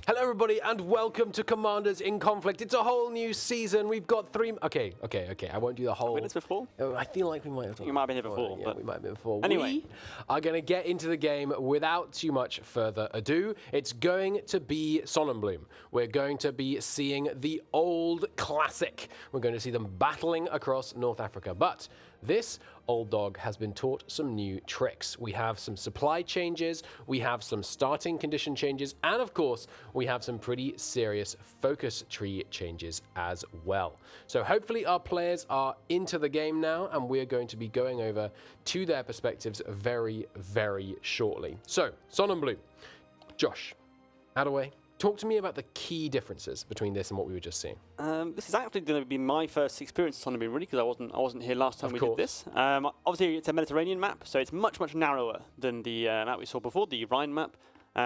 Hello, everybody, and welcome to Commanders in Conflict. It's a whole new season. We've got three... Okay. I won't do the whole... Have we been this before? I feel like we might have... You might have been here before. Yeah, we might have been before. Anyway. We are going to get into the game without too much further ado. It's going to be Sonnenblume. We're going to be seeing the old classic. We're going to see them battling across North Africa. But this old dog has been taught some new tricks. We have some supply changes, we have some starting condition changes, and of course, we have some pretty serious focus tree changes as well. So hopefully our players are into the game now, and we're going to be going over to their perspectives very, very shortly. So, Sonnenblume, Josh, Adaway, talk to me about the key differences between this and what we were just seeing. This is actually going to be my first experience of Sonnenblume, really, because I wasn't here last time we did this. Obviously, it's a Mediterranean map, so it's much narrower than the map we saw before, the Rhine map.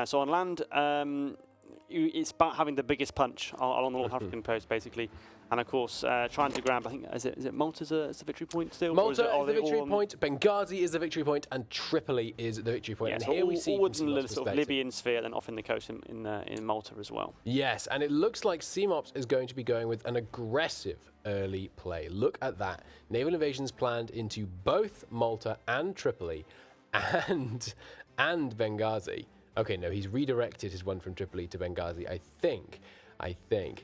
So on land, it's about having the biggest punch along the North African coast, basically. And of course, trying to grab, I think, is it Malta as a victory point still? Malta is the victory point, Benghazi is the victory point, and Tripoli is the victory point. Yeah, and so here we see all within the sort of Libyan sphere, then off in the coast in Malta as well. Yes, and it looks like Seemops is going to be going with an aggressive early play. Look at that. Naval invasions planned into both Malta and Tripoli and Benghazi. Okay, no, he's redirected his one from Tripoli to Benghazi, I think.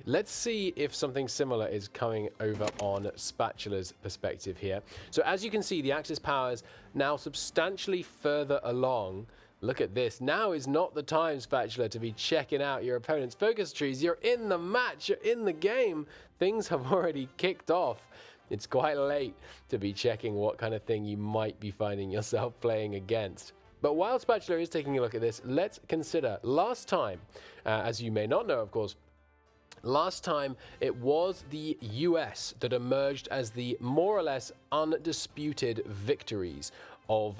Let's see if something similar is coming over on Spatula's perspective here. So as you can see, the Axis powers now substantially further along. Look at this. Now is not the time, Spatula, to be checking out your opponent's focus trees. You're in the match. You're in the game. Things have already kicked off. It's quite late to be checking what kind of thing you might be finding yourself playing against. But while Spatula is taking a look at this, let's consider last time, as you may not know, of course, last time, it was the US that emerged as the more or less undisputed victors of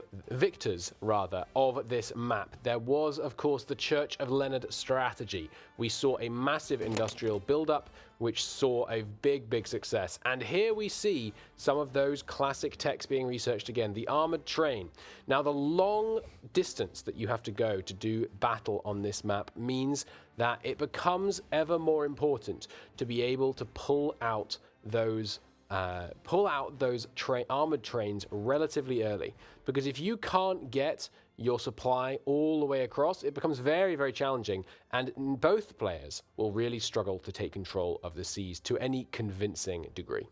this map. There was, of course, the Church of Leonard strategy. We saw a massive industrial buildup, which saw a big success. And here we see some of those classic techs being researched again. The armored train. Now, the long distance that you have to go to do battle on this map means that it becomes ever more important to be able to pull out those armored trains relatively early, because if you can't get your supply all the way across, it becomes very challenging, and both players will really struggle to take control of the seas to any convincing degree.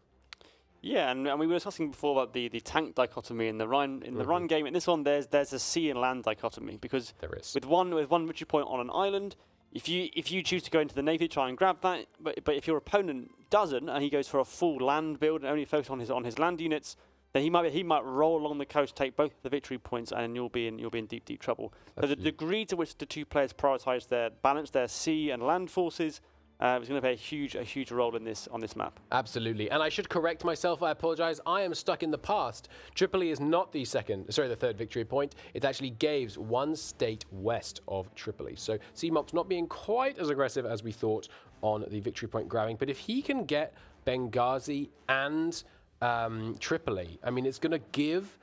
Yeah, and we were discussing before about the tank dichotomy in the Rhine the Rhine game. In this one, there's a sea and land dichotomy, because there is. with one victory point on an island, if you choose to go into the navy, try and grab that, but if your opponent doesn't and he goes for a full land build and only focus on his land units, then he might roll along the coast, take both the victory points, and you'll be in deep trouble. So the degree to which the two players prioritise their sea and land forces is going to play a huge role in on this map. Absolutely, and I should correct myself. I apologise. I am stuck in the past. Tripoli is not the third victory point. It's actually Gaves, one state west of Tripoli. So Seemops not being quite as aggressive as we thought on the victory point grabbing, but if he can get Benghazi and Tripoli, I mean, it's going to give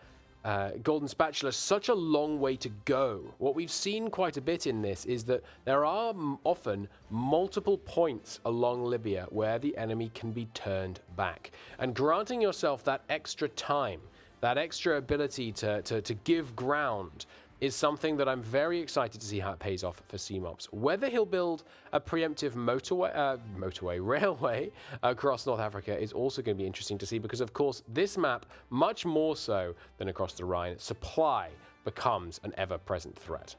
Golden Spatula such a long way to go. What we've seen quite a bit in this is that there are often multiple points along Libya where the enemy can be turned back. And granting yourself that extra time, that extra ability to give ground, is something that I'm very excited to see how it pays off for Seemops. Whether he'll build a preemptive railway across North Africa is also going to be interesting to see, because of course this map, much more so than across the Rhine, supply becomes an ever-present threat.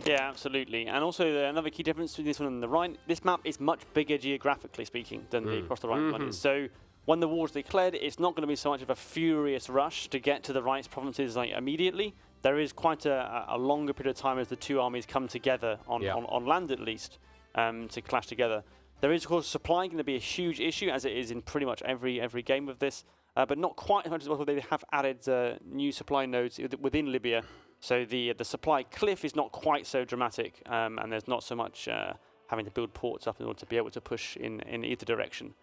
Yeah, absolutely. And also another key difference between this one and the Rhine, this map is much bigger geographically speaking than the across the Rhine one is. So when the war's declared, it's not going to be so much of a furious rush to get to the Rhine's provinces immediately. There is quite a longer period of time as the two armies come together on land at least to clash together. There is, of course, supply going to be a huge issue, as it is in pretty much every game of this, but not quite as much as well. They have added new supply nodes within Libya, so the supply cliff is not quite so dramatic, and there's not so much having to build ports up in order to be able to push in either direction.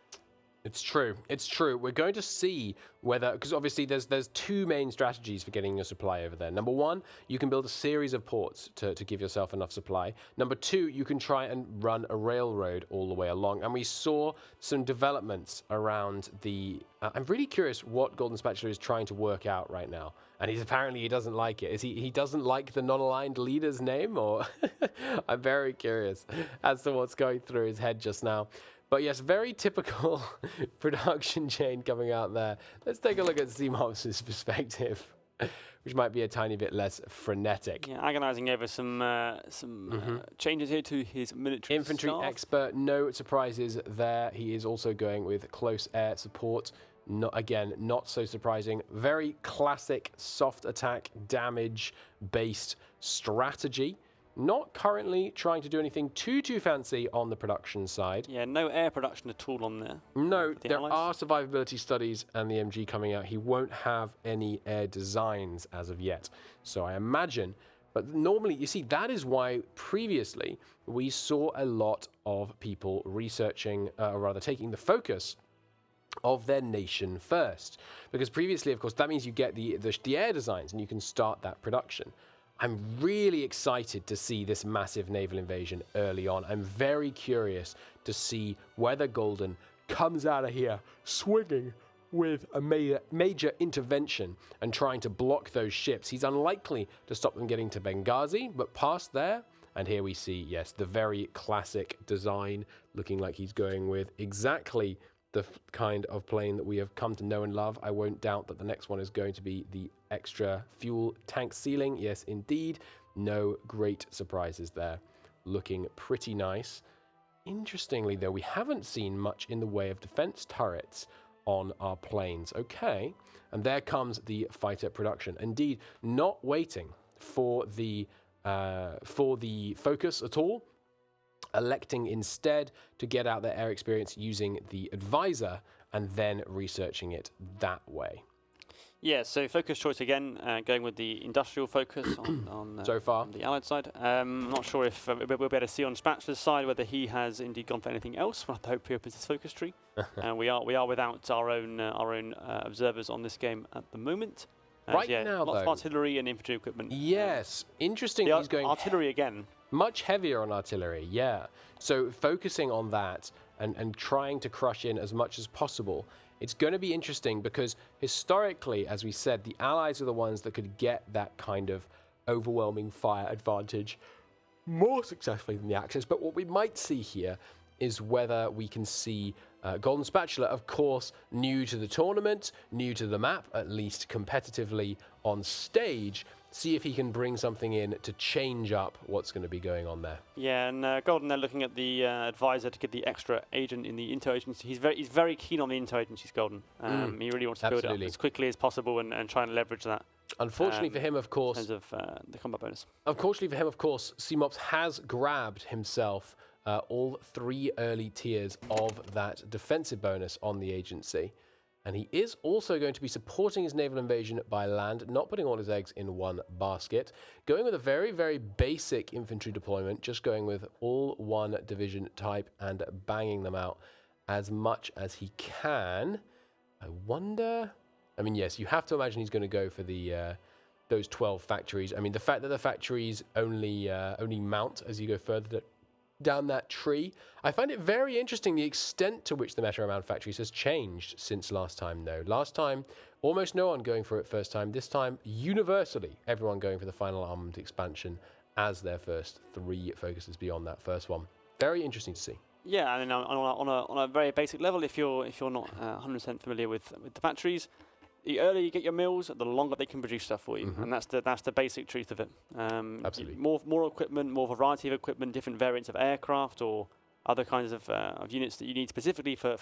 It's true. It's true. We're going to see whether, because obviously there's two main strategies for getting your supply over there. Number one, you can build a series of ports to give yourself enough supply. Number two, you can try and run a railroad all the way along. And we saw some developments around the... I'm really curious what Golden Spatula is trying to work out right now. And he doesn't like it. Is he doesn't like the non-aligned leader's name? Or I'm very curious as to what's going through his head just now. But yes, very typical production chain coming out there. Let's take a look at Seemops' perspective, which might be a tiny bit less frenetic. Yeah, agonizing over some changes here to his military Infantry staff. expert, no surprises there. He is also going with close air support. Again, not so surprising. Very classic soft attack damage-based strategy. Not currently trying to do anything too fancy on the production side. Yeah, no air production at all on there. No, there are survivability studies and the MG coming out. He won't have any air designs as of yet. So I imagine, but normally, you see, that is why previously we saw a lot of people researching, or rather taking the focus of their nation first. Because previously, of course, that means you get the air designs and you can start that production. I'm really excited to see this massive naval invasion early on. I'm very curious to see whether Golden comes out of here swinging with a major intervention and trying to block those ships. He's unlikely to stop them getting to Benghazi, but past there, and here we see, yes, the very classic design, looking like he's going with exactly the kind of plane that we have come to know and love. I won't doubt that the next one is going to be the extra fuel tank ceiling. Yes, indeed. No great surprises there. Looking pretty nice. Interestingly, though, we haven't seen much in the way of defense turrets on our planes. Okay, and there comes the fighter production. Indeed, not waiting for the focus at all. Electing instead to get out their air experience using the advisor and then researching it that way. Yeah, so focus choice again, going with the industrial focus on so far on the Allied side. I'm not sure if we'll be able to see on Spatula's side whether he has indeed gone for anything else. We'll have to hope he opens his focus tree. We are without our own observers on this game at the moment. Right now, lots though, of artillery and infantry equipment. Yes, interesting. He's going artillery again. Much heavier on artillery, yeah. So focusing on that and trying to crush in as much as possible. It's going to be interesting because historically, as we said, the Allies are the ones that could get that kind of overwhelming fire advantage more successfully than the Axis. But what we might see here is whether we can see Golden Spatula, of course, new to the tournament, new to the map, at least competitively on stage, see if he can bring something in to change up what's going to be going on there. Yeah, and Golden, they're looking at the advisor to get the extra agent in the Intel agency. He's very keen on the Intel agencies, Golden. He really wants to build it up as quickly as possible and try and leverage that. Unfortunately for him, of course, in terms of the combat bonus. Unfortunately for him, of course, Seemops has grabbed himself all 3 early tiers of that defensive bonus on the agency. And he is also going to be supporting his naval invasion by land, not putting all his eggs in one basket, going with a very basic infantry deployment, just going with all 1 division type and banging them out as much as he can. I wonder... I mean, yes, you have to imagine he's going to go for the those 12 factories. I mean, the fact that the factories only mount as you go further down that tree. I find it very interesting the extent to which the meta around factories has changed since last time, though. Last time, almost no one going for it first time. This time, universally, everyone going for the final armament expansion as their first 3 focuses beyond that first one. Very interesting to see. Yeah, and on a very basic level, if you're not 100% familiar with the factories, the earlier you get your mills, the longer they can produce stuff for you, and that's the basic truth of it. Absolutely. More equipment, more variety of equipment, different variants of aircraft or other kinds of units that you need specifically for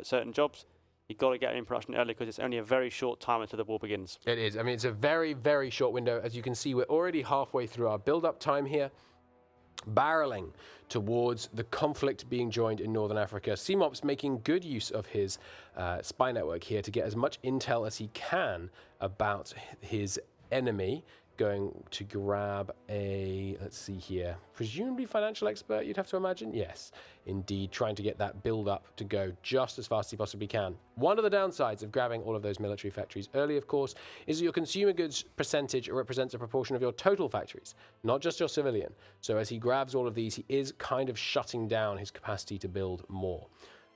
certain jobs. You've got to get it in production early because it's only a very short time until the war begins. It is. I mean, it's a very short window. As you can see, we're already halfway through our build-up time here, barreling towards the conflict being joined in Northern Africa. Seemops making good use of his spy network here to get as much intel as he can about his enemy, going to grab a, let's see here, presumably financial expert, you'd have to imagine. Yes, indeed, trying to get that build up to go just as fast as he possibly can. One of the downsides of grabbing all of those military factories early, of course, is that your consumer goods percentage represents a proportion of your total factories, not just your civilian. So as he grabs all of these, he is kind of shutting down his capacity to build more.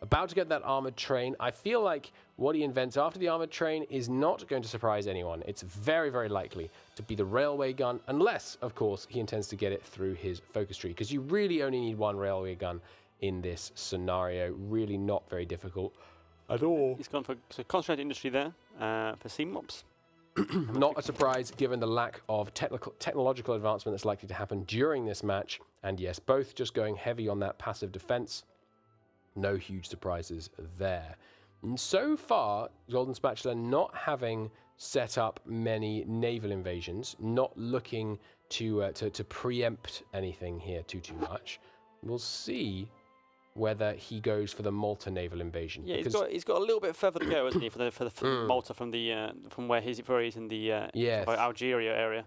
About to get that armored train. I feel like what he invents after the armored train is not going to surprise anyone. It's very, very likely to be the railway gun, unless, of course, he intends to get it through his focus tree, because you really only need one railway gun in this scenario. Really not very difficult at all. He's gone for concentrated industry there for Seemops. Not a surprise, given the lack of technological advancement that's likely to happen during this match. And yes, both just going heavy on that passive defense. No huge surprises there. And so far, Golden Spatula not having set up many naval invasions, not looking to preempt anything here too much. We'll see whether he goes for the Malta naval invasion. Yeah, he's got a little bit further to go, hasn't he, for Malta from where he's in the Algeria area.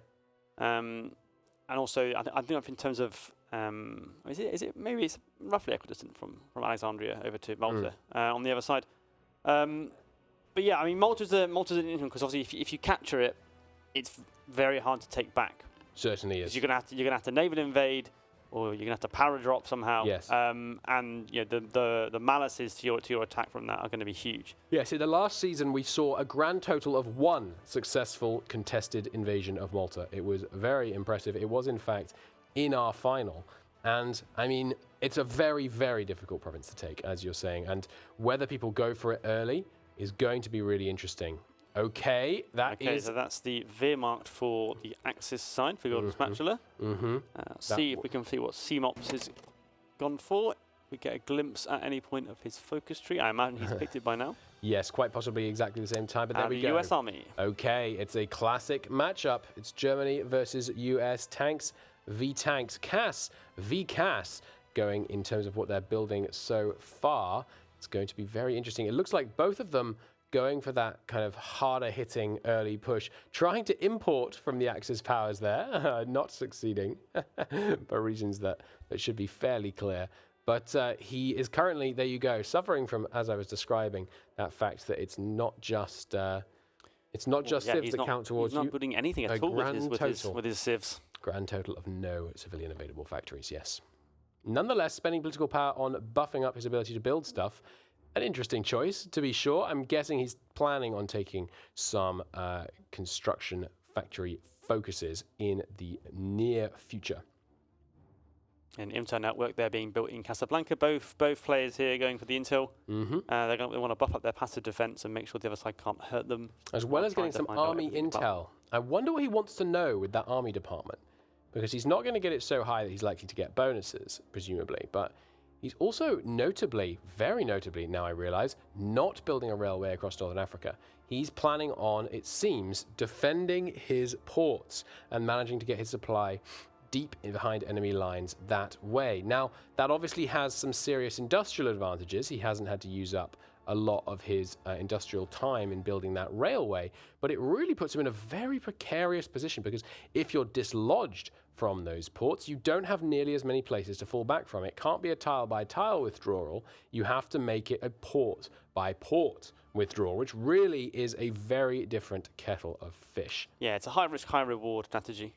And also, I think in terms of is it maybe it's roughly equidistant from Alexandria over to Malta on the other side. But yeah, I mean Malta's an interesting because obviously if you capture it, it's very hard to take back. Certainly is. You're gonna have to naval invade, or you're gonna have to paradrop somehow. Yes. And you know the malices to your attack from that are going to be huge. Yes. In the last season, we saw a grand total of 1 successful contested invasion of Malta. It was very impressive. It was in fact in our final. And I mean, it's a very, very difficult province to take, as you're saying. And whether people go for it early is going to be really interesting. Okay, so that's the Wehrmacht for the Axis side for Golden Spatula. See if we can see what Seemops has gone for. We get a glimpse at any point of his focus tree. I imagine he's picked it by now. Yes, quite possibly exactly the same time, but there we go. The US Army. Okay, it's a classic matchup. It's Germany versus US tanks v tanks. CAS v CAS going in terms of what they're building so far. It's going to be very interesting. It looks like both of them going for that kind of harder hitting early push, trying to import from the Axis powers there, not succeeding for reasons that should be fairly clear. But he is currently, there you go, suffering from, as I was describing, that fact that it's not just civs that count towards you. He's not building anything at all with his civs. Grand total of no civilian available factories, yes. Nonetheless, spending political power on buffing up his ability to build stuff, an interesting choice, to be sure. I'm guessing he's planning on taking some construction factory focuses in the near future. An intel network there being built in Casablanca. Both players here going for the intel. They want to buff up their passive defense and make sure the other side can't hurt them. As well as getting some army intel. I wonder what he wants to know with that army department. Because he's not going to get it so high that he's likely to get bonuses, presumably. But he's also notably, very notably, now I realize, not building a railway across Northern Africa. He's planning on, it seems, defending his ports and managing to get his supply deep in behind enemy lines that way. Now, that obviously has some serious industrial advantages. He hasn't had to use up a lot of his industrial time in building that railway, but it really puts him in a very precarious position because if you're dislodged from those ports, you don't have nearly as many places to fall back from. It can't be a tile-by-tile withdrawal. You have to make it a port-by-port withdrawal, which really is a very different kettle of fish. Yeah, it's a high-risk, high-reward strategy.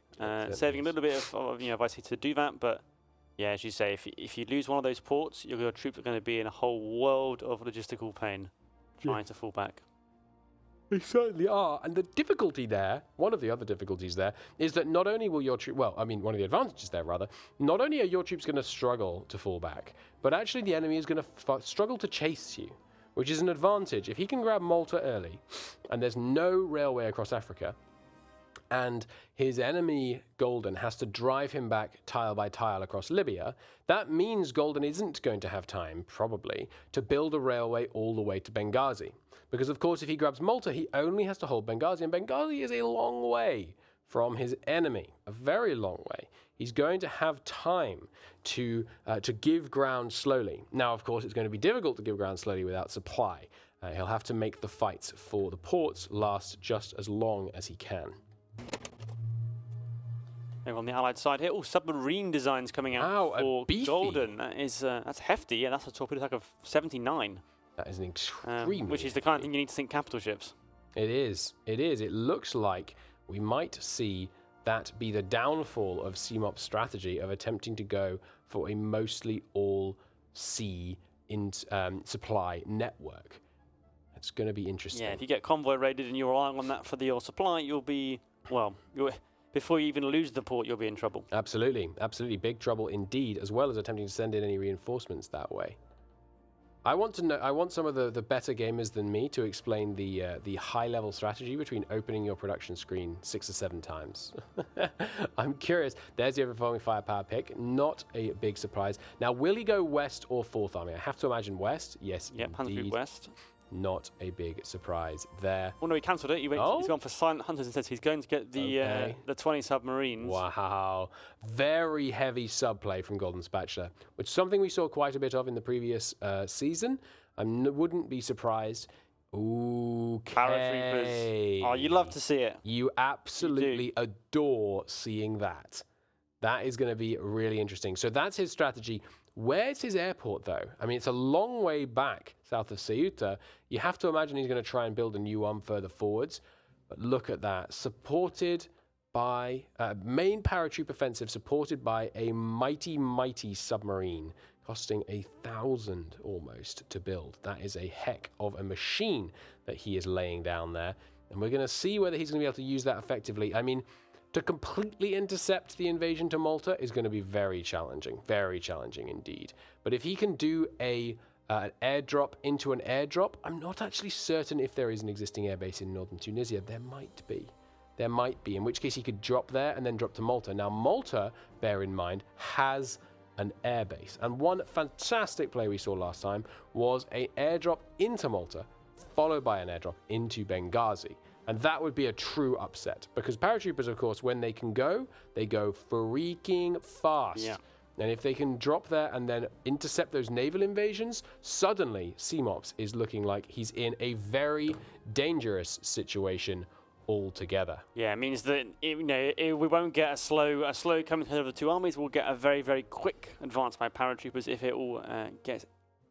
Saving a little bit of advice to do that, but yeah, as you say, if you lose one of those ports, your troops are going to be in a whole world of logistical pain trying to fall back. They certainly are. And the difficulty there, one of the other difficulties there, is that not only will your troops, one of the advantages there, rather, not only are your troops going to struggle to fall back, but actually the enemy is going to struggle to chase you, which is an advantage. If he can grab Malta early, and there's no railway across Africa, and his enemy, Golden, has to drive him back tile by tile across Libya, that means Golden isn't going to have time, probably, to build a railway all the way to Benghazi. Because, of course, if he grabs Malta, he only has to hold Benghazi, and Benghazi is a long way from his enemy, a very long way. He's going to have time to give ground slowly. Now, of course, it's going to be difficult to give ground slowly without supply. He'll have to make the fights for the ports last just as long as he can. over on the Allied side here. Oh, submarine designs coming out for Golden. That is that's hefty. Yeah, that's a torpedo attack of 79. That is an extremely which is the kind of thing you need to sink capital ships. It is. It is. It looks like we might see that be the downfall of Seemops' strategy of attempting to go for a mostly all-sea supply network. It's going to be interesting. Yeah, if you get convoy raided and you're relying on that for your supply, you'll be, well, before you even lose the port, you'll be in trouble. Absolutely. Absolutely. Big trouble indeed, as well as attempting to send in any reinforcements that way. I want to know. I want some of the better gamers than me to explain the high-level strategy between opening your production screen 6 or 7 times. I'm curious. There's the overflowing firepower pick. Not a big surprise. Now, will he go west or 4th Army? I have to imagine west. Yes, yep, indeed. west. Not a big surprise there. Oh no, he cancelled it. He's gone for silent hunters instead. He's going to get the 20 submarines. Wow, very heavy sub play from Golden Spatula, which is something we saw quite a bit of in the previous season. I wouldn't be surprised. Ooh, paratroopers. Oh, you love to see it. You absolutely adore seeing that. That is going to be really interesting. So that's his strategy. Where's his airport, though? I mean, it's a long way back south of Ceuta. You have to imagine he's going to try and build a new one further forwards. But look at that. Supported by main paratroop offensive, supported by a mighty, mighty submarine, costing 1,000 almost to build. That is a heck of a machine that he is laying down there. And we're going to see whether he's going to be able to use that effectively. I mean, to completely intercept the invasion to Malta is going to be very challenging indeed. But if he can do an airdrop into an airdrop, I'm not actually certain if there is an existing airbase in northern Tunisia. There might be, in which case he could drop there and then drop to Malta. Now, Malta, bear in mind, has an airbase. And one fantastic play we saw last time was an airdrop into Malta, followed by an airdrop into Benghazi. And that would be a true upset, because paratroopers, of course, when they can go, they go freaking fast. Yeah. And if they can drop there and then intercept those naval invasions, suddenly Seemops is looking like he's in a very dangerous situation altogether. Yeah, it means that we won't get a slow coming together of the two armies. We'll get a very, very quick advance by paratroopers if it all gets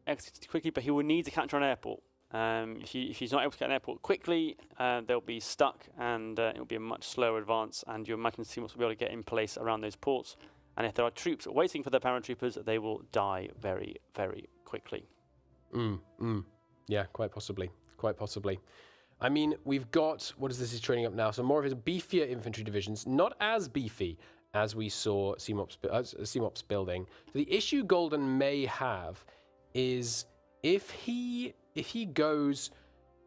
executed quickly. But he will need to capture an airport. If he's not able to get an airport quickly, they'll be stuck, and it will be a much slower advance. And you imagine Seemops will be able to get in place around those ports. And if there are troops waiting for the paratroopers, they will die very, very quickly. Yeah, quite possibly. I mean, we've got, what is this he's training up now? So more of his beefier infantry divisions, not as beefy as we saw Seemops building. So the issue Golden may have is if he goes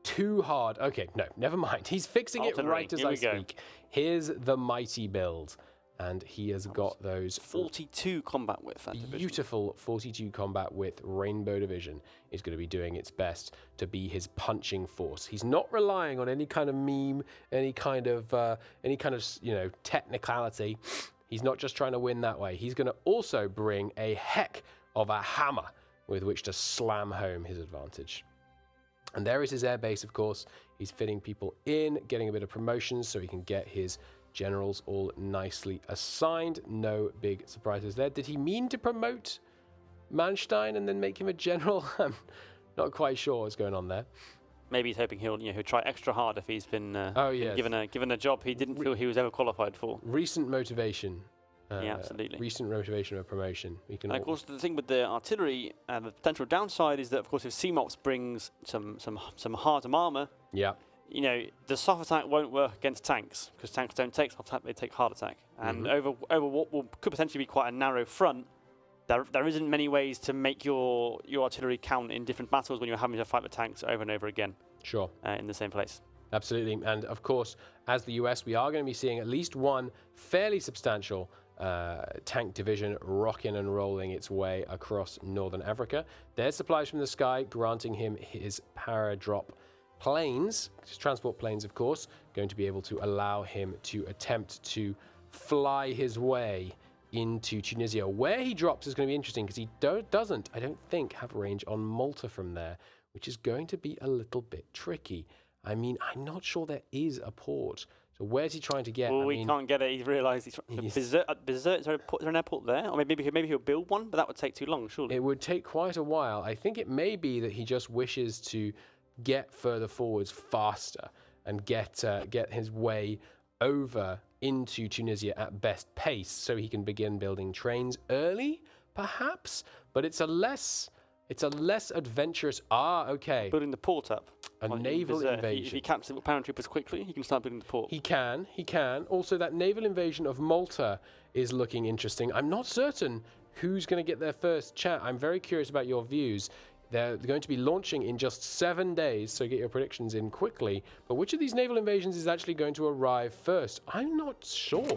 too hard. Okay, no, never mind. He's fixing it right as I speak. Here's the mighty build. And he has got those 42 combat width. Beautiful 42 combat width Rainbow Division is going to be doing its best to be his punching force. He's not relying on any kind of meme, any kind of technicality. He's not just trying to win that way. He's going to also bring a heck of a hammer with which to slam home his advantage. And there is his airbase, of course. He's fitting people in, getting a bit of promotions so he can get his generals all nicely assigned. No big surprises there. Did he mean to promote Manstein and then make him a general? I'm not quite sure what's going on there. Maybe he's hoping he'll try extra hard if he's been given a job he didn't feel he was ever qualified for. Recent motivation. Yeah, absolutely. Recent motivation of promotion. And of course, the thing with the artillery, the potential downside is that, of course, if Seemops brings some hard armor, the soft attack won't work against tanks, because tanks don't take soft attack; they take hard attack. And over what could potentially be quite a narrow front, there isn't many ways to make your artillery count in different battles when you're having to fight the tanks over and over again. Sure. In the same place. Absolutely. And of course, as the US, we are going to be seeing at least one fairly substantial tank division rocking and rolling its way across northern Africa. There's supplies from the sky, granting him his paradrop planes, transport planes, of course, going to be able to allow him to attempt to fly his way into Tunisia. Where he drops is going to be interesting, because he doesn't, I don't think, have range on Malta from there, which is going to be a little bit tricky. I mean, I'm not sure there is a port So where's he trying to get? Well, he can't get it. He's realised he's Berserk. Is there an airport there? Or maybe he'll build one, but that would take too long, surely. It would take quite a while. I think it may be that he just wishes to get further forwards faster and get his way over into Tunisia at best pace, so he can begin building trains early, perhaps. But it's a less adventurous. Okay. Building the port up. A naval invasion. If he captures the paratroopers quickly, he can start building the port. He can. Also, that naval invasion of Malta is looking interesting. I'm not certain who's going to get there first. Chat, I'm very curious about your views. They're going to be launching in just 7 days, so get your predictions in quickly. But which of these naval invasions is actually going to arrive first? I'm not sure.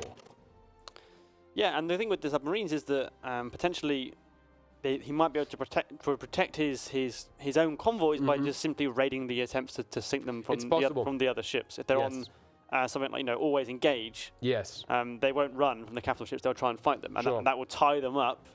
Yeah, and the thing with the submarines is that potentially he might be able to protect his own convoys by just simply raiding the attempts to sink them from the other ships. If they're on something like always engage, they won't run from the capital ships. They'll try and fight them, and that will tie them up.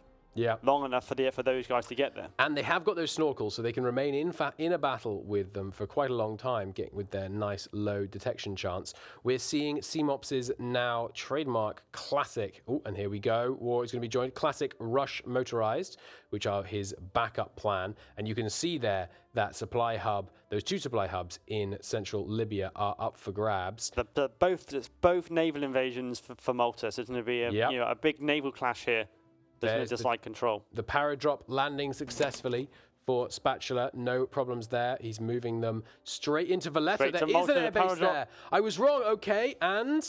Long enough for those guys to get there. And they have got those snorkels, so they can remain in a battle with them for quite a long time, getting with their nice low detection chance. We're seeing Seemops' now trademark classic. Oh, and here we go. War is going to be joined. Classic Rush motorized, which are his backup plan. And you can see there that supply hub, those 2 supply hubs in central Libya are up for grabs. Both naval invasions for Malta, so it's going to be a big naval clash here. There's no side control. The paradrop landing successfully for Spatula. No problems there. He's moving them straight into Valletta. There is an airbase there. I was wrong. Okay, and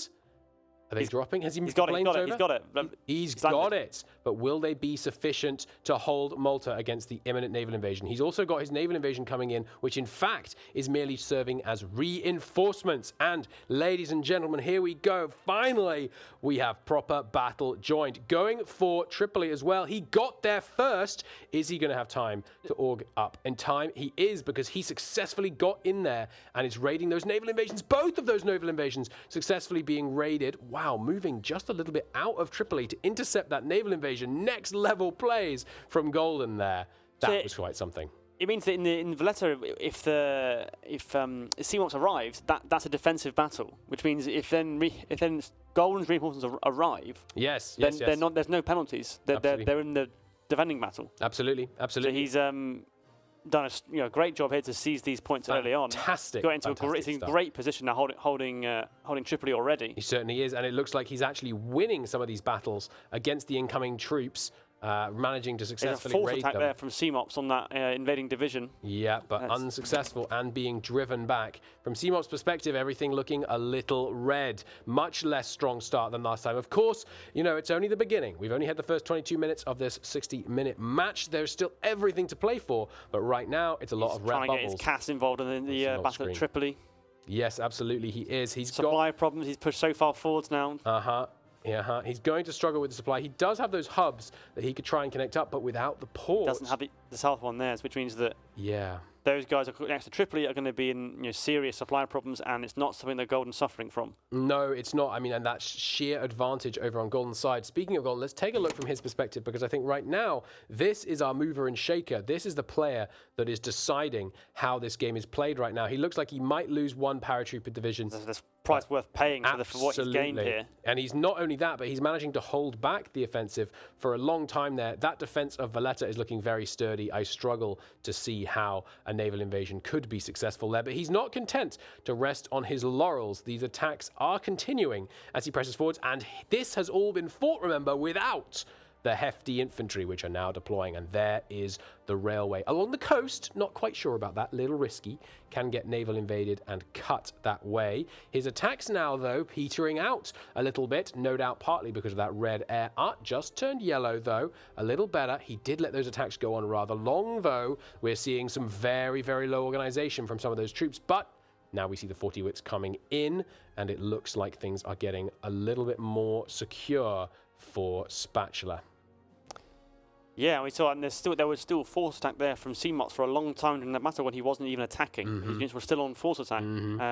are they dropping? Has he moved the planes over? He's got it. He's got it. But will they be sufficient to hold Malta against the imminent naval invasion? He's also got his naval invasion coming in, which in fact is merely serving as reinforcements. And ladies and gentlemen, here we go. Finally, we have proper battle joined. Going for Tripoli as well. He got there first. Is he going to have time to org up in time? He is, because he successfully got in there and is raiding those naval invasions. Both of those naval invasions successfully being raided. Wow, moving just a little bit out of Tripoli to intercept that naval invasion. Next level plays from Golden there. That was quite something. It means that in Valletta, if Seemops arrives, that's a defensive battle, which means if then Golden's reinforcements arrive, there's no penalties. They're in the defending battle. Absolutely. So he's done a great job here to seize these points early on. Fantastic. Got into a great position now, holding Tripoli already. He certainly is, and it looks like he's actually winning some of these battles against the incoming troops. Managing to successfully raid them. There's a force attack there from Seemops on that invading division. Yeah, but unsuccessful and being driven back. From Seemops' perspective, everything looking a little red. Much less strong start than last time. Of course, it's only the beginning. We've only had the first 22 minutes of this 60-minute match. There's still everything to play for, but right now it's a lot of red bubbles. Trying to get his CAS involved in the battle at Tripoli. Yes, absolutely, he is. He's got supply problems. He's pushed so far forwards now. He's going to struggle with the supply. He does have those hubs that he could try and connect up, but without the port. Doesn't have the south one there, which means that those guys next to Tripoli are going to be in serious supply problems, and it's not something that Golden's suffering from. No, it's not. I mean, and that's sheer advantage over on Golden's side. Speaking of Golden, let's take a look from his perspective, because I think right now, this is our mover and shaker. This is the player that is deciding how this game is played right now. He looks like he might lose one paratrooper division. That's price worth paying for what he's gained here. And he's not only that, but he's managing to hold back the offensive for a long time there. That defense of Valletta is looking very sturdy. I struggle to see how a naval invasion could be successful there, but he's not content to rest on his laurels. These attacks are continuing as he presses forwards, and this has all been fought, remember, without the hefty infantry, which are now deploying, and there is the railway along the coast. Not quite sure about that, little risky. Can get naval invaded and cut that way. His attacks now, though, petering out a little bit, no doubt partly because of that red air. Just turned yellow, though, a little better. He did let those attacks go on rather long, though. We're seeing some very, very low organization from some of those troops, but now we see the 40 wits coming in, and it looks like things are getting a little bit more secure for Spatula. Yeah, we saw, and there was still force attack there from Seemops for a long time during that battle when he wasn't even attacking. His units were still on force attack,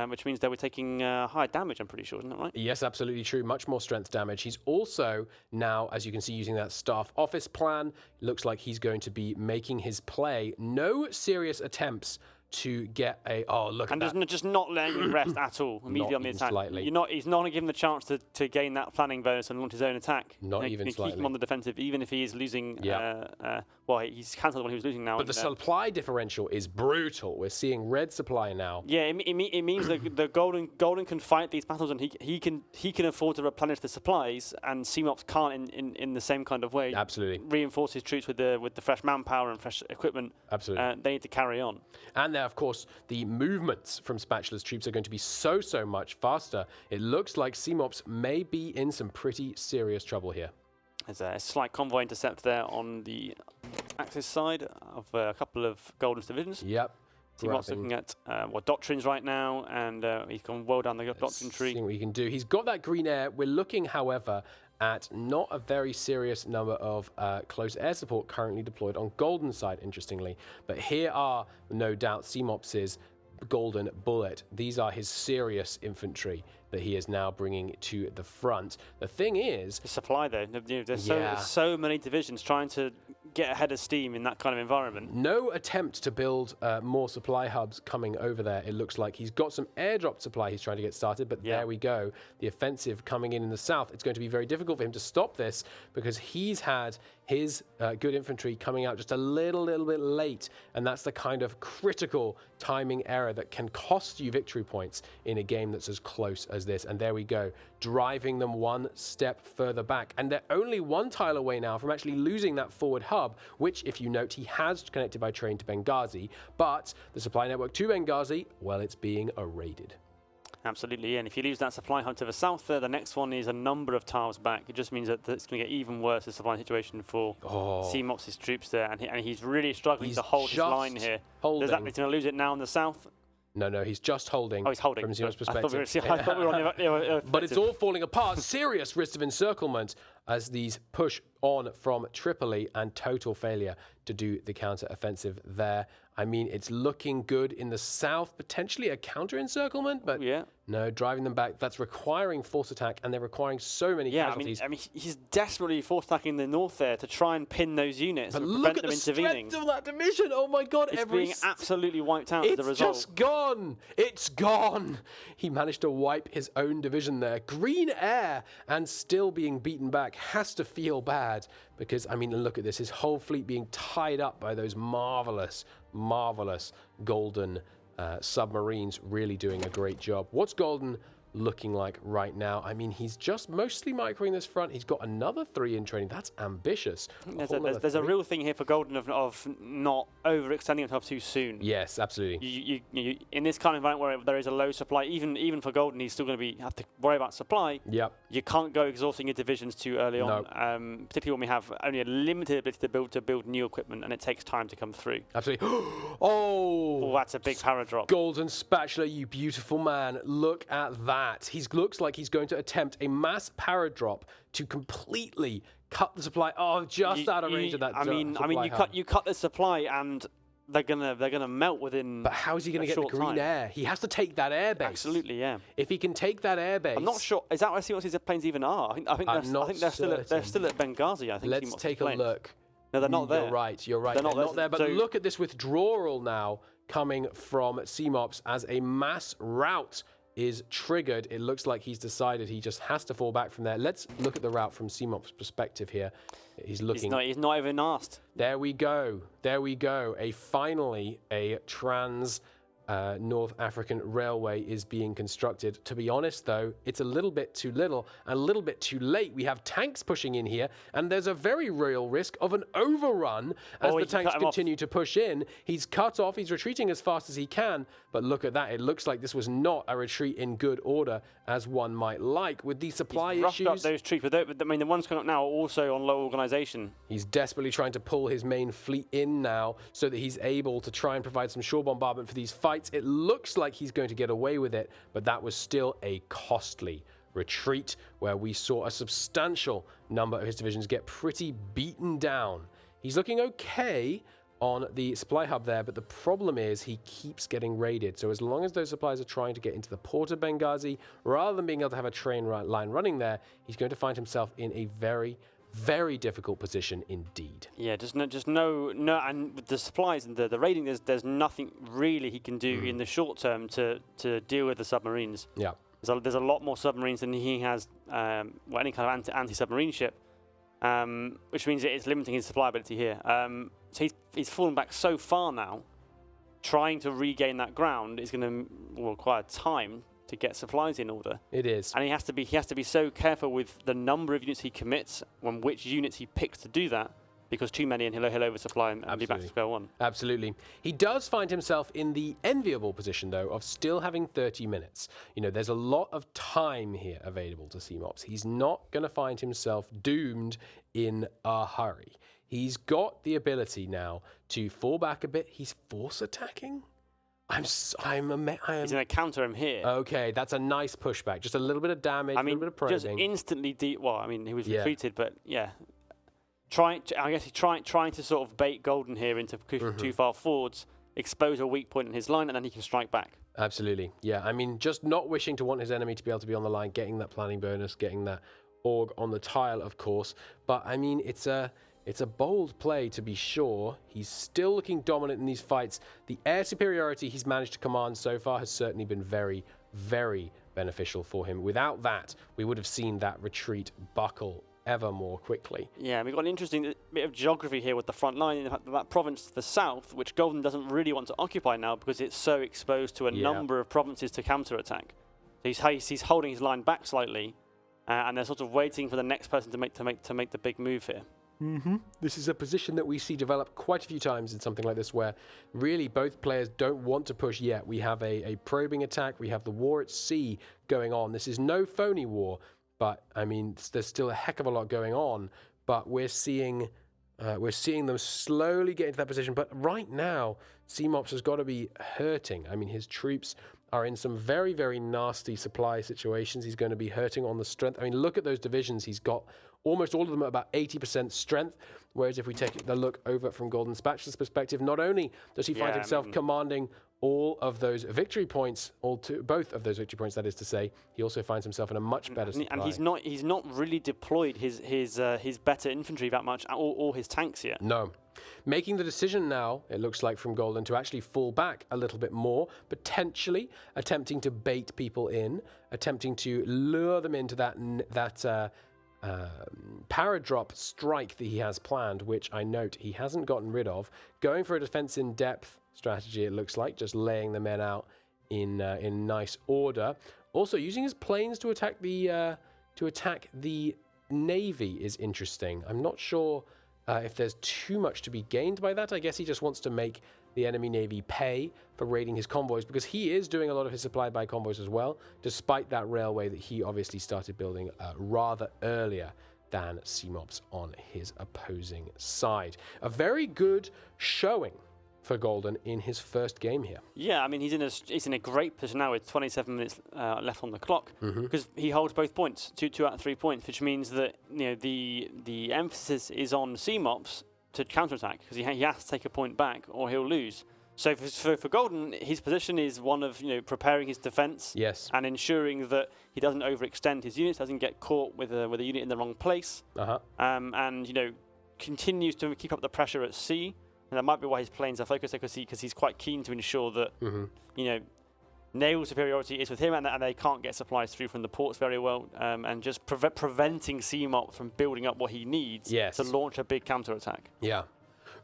which means they were taking high damage, I'm pretty sure, isn't that right? Yes, absolutely true. Much more strength damage. He's also now, as you can see, using that staff office plan. Looks like he's going to be making his play. No serious attempts to get a... Oh, look and at that. just not letting him rest at all immediately on the even attack. slightly. He's not going to give him the chance to gain that planning bonus and launch his own attack. Not even keep slightly. him on the defensive, even if he is losing. Yeah. Well, he's cancelled when he was losing now. But the supply differential is brutal. We're seeing red supply now. Yeah, it means that the Golden can fight these battles, and he can afford to replenish the supplies, and Seemops can't in the same kind of way. Absolutely. Reinforce his troops with the fresh manpower and fresh equipment. Absolutely. They need to carry on. And there, of course, the movements from Spatula's troops are going to be so much faster. It looks like Seemops may be in some pretty serious trouble here. There's a slight convoy intercept there on the Axis side of a couple of Golden's divisions. Yep. Seemops looking at doctrines right now, and he's gone well down the doctrine tree. Seeing what he can do. He's got that green air. We're looking, however, at not a very serious number of close air support currently deployed on Golden's side, interestingly. But here are, no doubt, Seemops' Golden Bullet. These are his serious infantry that he is now bringing to the front. The thing is... The supply, though. There's so many divisions trying to get ahead of steam in that kind of environment. No attempt to build more supply hubs coming over there. It looks like he's got some airdrop supply he's trying to get started, but there we go. The offensive coming in the south. It's going to be very difficult for him to stop this because he's had his good infantry coming out just a little bit late, and that's the kind of critical timing error that can cost you victory points in a game that's as close as this. And there we go, driving them one step further back, and they're only one tile away now from actually losing that forward hub, which, if you note, he has connected by train to Benghazi, but the supply network to Benghazi, well, it's being raided. Absolutely, and if you lose that supply hub to the south there, the next one is a number of tiles back. It just means that it's going to get even worse, the supply situation for Seemops' troops there, and he's really struggling to hold his line here. Does that mean he's going to lose it now in the south? No, he's just holding. Oh, he's holding. From Seemops' perspective. I thought we were on the but it's all falling apart. Serious risk of encirclement as these push on from Tripoli, and total failure to do the counter-offensive there. I mean, it's looking good in the south, potentially a counter-encirclement, but no, driving them back. That's requiring force attack, and they're requiring so many casualties. I mean, he's desperately force attacking the north there to try and pin those units and prevent them intervening. Strength of that division. Oh my God, it's being absolutely wiped out as a result. It's just gone. It's gone. He managed to wipe his own division there. Green air, and still being beaten back has to feel bad because, I mean, look at this. His whole fleet being tied up by those marvelous Golden submarines, really doing a great job. What's Golden looking like right now? I mean, he's just mostly microing this front. He's got another 3 in training. That's ambitious. There's a real thing here for Golden of not overextending himself too soon. Yes, absolutely. You in this kind of environment where there is a low supply, even for Golden, he's still going to have to worry about supply. Yep. You can't go exhausting your divisions too early on, particularly when we have only a limited ability to build new equipment, and it takes time to come through. Absolutely. Oh, that's a big power drop. Golden Spatula, you beautiful man. Look at that. He looks like he's going to attempt a mass power drop to completely cut the supply. Oh, just out of range of that. You cut the supply, and they're gonna melt within. But how is he going to get the green air? He has to take that air base. Absolutely, yeah. If he can take that air base, I'm not sure. Is that where Seemops' planes even are? I think they're still at Benghazi. I think. Let's take a look. No, they're not there. You're right. You're right. They're not there. But look at this withdrawal now coming from Seemops as a mass rout is triggered. It looks like he's decided he just has to fall back from there. Let's look at the route from Seemops' perspective here. He's looking. He's not even asked. There we go. There we go. Finally, a North African railway is being constructed. To be honest, though, it's a little bit too little and a little bit too late. We have tanks pushing in here, and there's a very real risk of an overrun as the tanks continue to push in. He's cut off. He's retreating as fast as he can, but look at that. It looks like this was not a retreat in good order, as one might like, with these supply issues. He's rushed up those troops, but I mean, the ones coming up now are also on low organisation. He's desperately trying to pull his main fleet in now so that he's able to try and provide some shore bombardment for these fights. It looks like he's going to get away with it, but that was still a costly retreat where we saw a substantial number of his divisions get pretty beaten down. He's looking okay on the supply hub there, but the problem is he keeps getting raided. So as long as those supplies are trying to get into the port of Benghazi, rather than being able to have a train line running there, he's going to find himself in a very, Very difficult position indeed. Yeah, just no, and with the supplies and the raiding, there's nothing really he can do in the short term to deal with the submarines. Yeah. There's a lot more submarines than he has, any kind of anti-submarine ship, which means it's limiting his supply ability here. So he's fallen back so far now. Trying to regain that ground is going to require time to get supplies in order. It is. And he has to be so careful with the number of units he commits and which units he picks to do that, because too many and he'll oversupply and be back to square one. Absolutely. He does find himself in the enviable position, though, of still having 30 minutes. You know, there's a lot of time here available to Seemops. He's not going to find himself doomed in a hurry. He's got the ability now to fall back a bit. He's force attacking. He's going to counter him here. Okay, that's a nice pushback. Just a little bit of damage, a little bit of probing. Just instantly he was retreated, but yeah. Trying to sort of bait Golden here into pushing too far forwards, expose a weak point in his line, and then he can strike back. Absolutely, yeah. I mean, just not wishing to want his enemy to be able to be on the line, getting that planning bonus, getting that org on the tile, of course. But I mean, it's a bold play to be sure. He's still looking dominant in these fights. The air superiority he's managed to command so far has certainly been very, very beneficial for him. Without that, we would have seen that retreat buckle ever more quickly. Yeah, we've got an interesting bit of geography here with the front line. In fact, that province to the south, which Golden doesn't really want to occupy now because it's so exposed to a number of provinces to counterattack. So he's holding his line back slightly, and they're sort of waiting for the next person to make the big move here. This is a position that we see develop quite a few times in something like this, where really both players don't want to push yet. We have a probing attack. We have the war at sea going on. This is no phony war. But I mean, there's still a heck of a lot going on. But we're seeing them slowly get into that position. But right now, Seemops has got to be hurting. I mean, his troops are in some very, very nasty supply situations. He's going to be hurting on the strength. I mean, look at those divisions. He's got almost all of them at about 80% strength. Whereas if we take the look over from GoldenSpatula's perspective, not only does he find himself commanding all of those victory points, both of those victory points, that is to say, he also finds himself in a much better supply. And he's not really deployed his better infantry that much, or his tanks yet. No. Making the decision now, it looks like, from Golden to actually fall back a little bit more, potentially attempting to bait people in, attempting to lure them into that paradrop strike that he has planned, which I note he hasn't gotten rid of. Going for a defense in depth strategy, it looks like, just laying the men out in nice order. Also, using his planes to attack the navy is interesting. I'm not sure if there's too much to be gained by that. I guess he just wants to make the enemy navy pay for raiding his convoys, because he is doing a lot of his supply by convoys as well, despite that railway that he obviously started building rather earlier than Seemops on his opposing side. A very good showing for Golden in his first game here. Yeah, I mean, he's in a great position now with 27 minutes left on the clock, because he holds both points, two out of 3 points, which means that the emphasis is on Seemops to counterattack, because he has to take a point back or he'll lose. So for Golden, his position is one of preparing his defense, and ensuring that he doesn't overextend his units, doesn't get caught with a unit in the wrong place, and continues to keep up the pressure at sea. And that might be why his planes are focused there, because he's quite keen to ensure that naval superiority is with him, and they can't get supplies through from the ports very well, and just preventing Seemops from building up what he needs to launch a big counterattack. Yeah.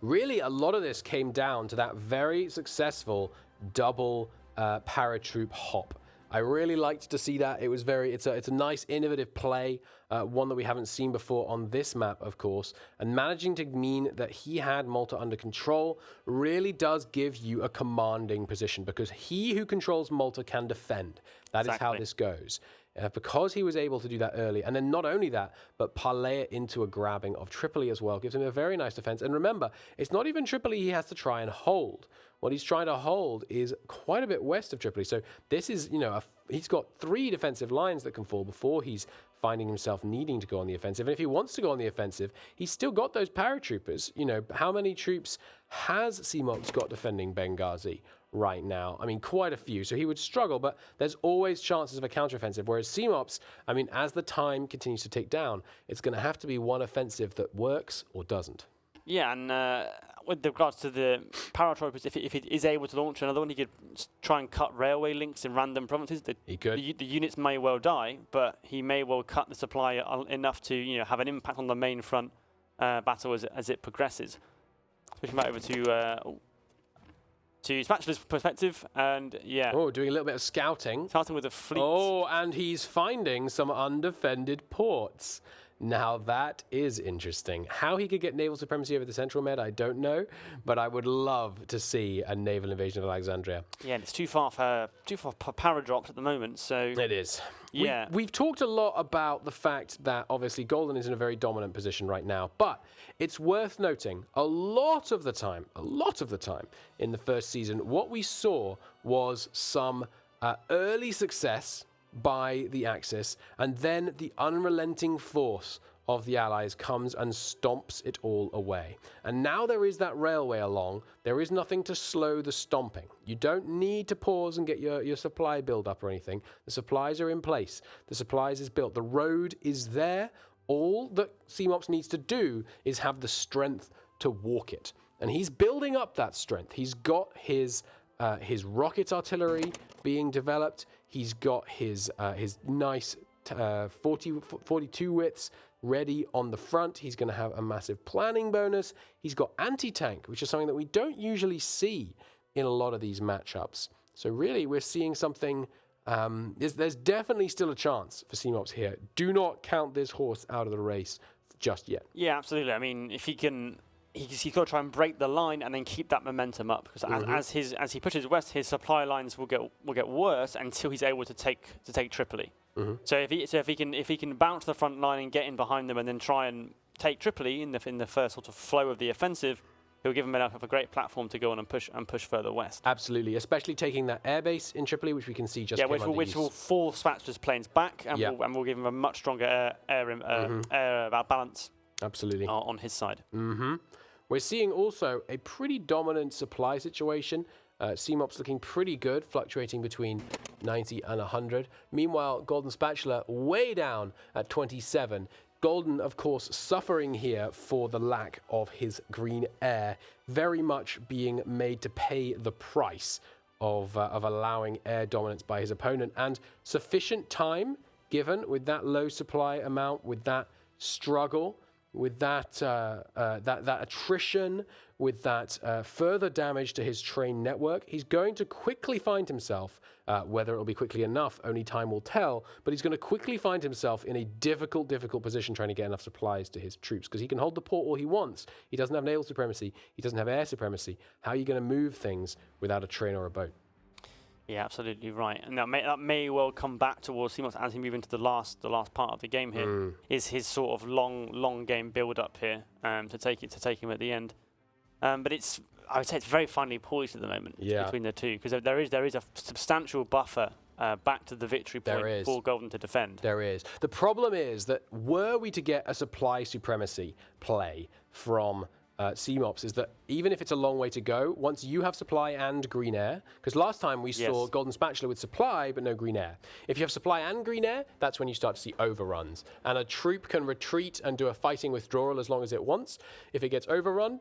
Really, a lot of this came down to that very successful double paratroop hop. I really liked to see that. It's a nice innovative play, one that we haven't seen before on this map, of course, and managing to mean that he had Malta under control really does give you a commanding position, because he who controls Malta can defend. That is how this goes. Because he was able to do that early, and then not only that, but parlay it into a grabbing of Tripoli as well, gives him a very nice defense. And remember, it's not even Tripoli he has to try and hold. What he's trying to hold is quite a bit west of Tripoli. So this is, he's got 3 defensive lines that can fall before he's finding himself needing to go on the offensive. And if he wants to go on the offensive, he's still got those paratroopers. How many troops has Seemops got defending Benghazi? right now. I mean, quite a few. So he would struggle, but there's always chances of a counteroffensive. Whereas Seemops, I mean, as the time continues to tick down, it's going to have to be one offensive that works or doesn't. Yeah, and with regards to the Paratroopers, if it is able to launch another one, he could try and cut railway links in random provinces. He could. The units may well die, but he may well cut the supply enough to have an impact on the main front battle as it progresses. Switching back over to Spatula's perspective, and yeah. Oh, doing a little bit of scouting. Starting with a fleet. Oh, and he's finding some undefended ports. Now that is interesting. How he could get naval supremacy over the Central Med, I don't know, but I would love to see a naval invasion of Alexandria. Yeah, and it's too far for paradrops at the moment, so... It is. Yeah. We've talked a lot about the fact that obviously Golden is in a very dominant position right now, but it's worth noting a lot of the time in the first season, what we saw was some early success by the Axis, and then the unrelenting force of the Allies comes and stomps it all away. And now there is that railway along. There is nothing to slow the stomping. You don't need to pause and get your supply build up or anything. The supplies are in place. The supplies is built. The road is there. All that Seemops needs to do is have the strength to walk it. And he's building up that strength. He's got his rocket artillery being developed. He's got his nice 42 widths ready on the front. He's going to have a massive planning bonus. He's got anti-tank, which is something that we don't usually see in a lot of these matchups. So really, we're seeing something. There's definitely still a chance for Seemops here. Do not count this horse out of the race just yet. Yeah, absolutely. I mean, if he can... He's got to try and break the line and then keep that momentum up, because as he pushes west, his supply lines will get worse until he's able to take Tripoli. So if he can bounce the front line and get in behind them and then try and take Tripoli in the first sort of flow of the offensive, he'll give him enough of a great platform to go on and push further west. Absolutely, especially taking that airbase in Tripoli, which we can see just which will force Spatula's planes back and will give him a much stronger air balance. Absolutely on his side. We're seeing also a pretty dominant supply situation. Seemops looking pretty good, fluctuating between 90 and 100. Meanwhile, Golden Spatula way down at 27. Golden, of course, suffering here for the lack of his green air, very much being made to pay the price of allowing air dominance by his opponent, and sufficient time given with that low supply amount, with that struggle, with that attrition, with that further damage to his train network. He's going to quickly find himself, whether it'll be quickly enough, only time will tell, but he's going to quickly find himself in a difficult position trying to get enough supplies to his troops, because he can hold the port all he wants. He doesn't have naval supremacy. He doesn't have air supremacy. How are you going to move things without a train or a boat? Yeah, absolutely right, and that may well come back towards Seemops as he moves into the last part of the game here. Is his sort of long game build up here to take him at the end. But I would say it's very finely poised at the moment between the two, because there is a substantial buffer back to the victory point for Golden to defend. There is. The problem is that were we to get a supply supremacy play from Seemops, is that even if it's a long way to go, once you have supply and green air, because last time we saw Golden Spatula with supply but no green air. If you have supply and green air, that's when you start to see overruns. And a troop can retreat and do a fighting withdrawal as long as it wants. If it gets overrun,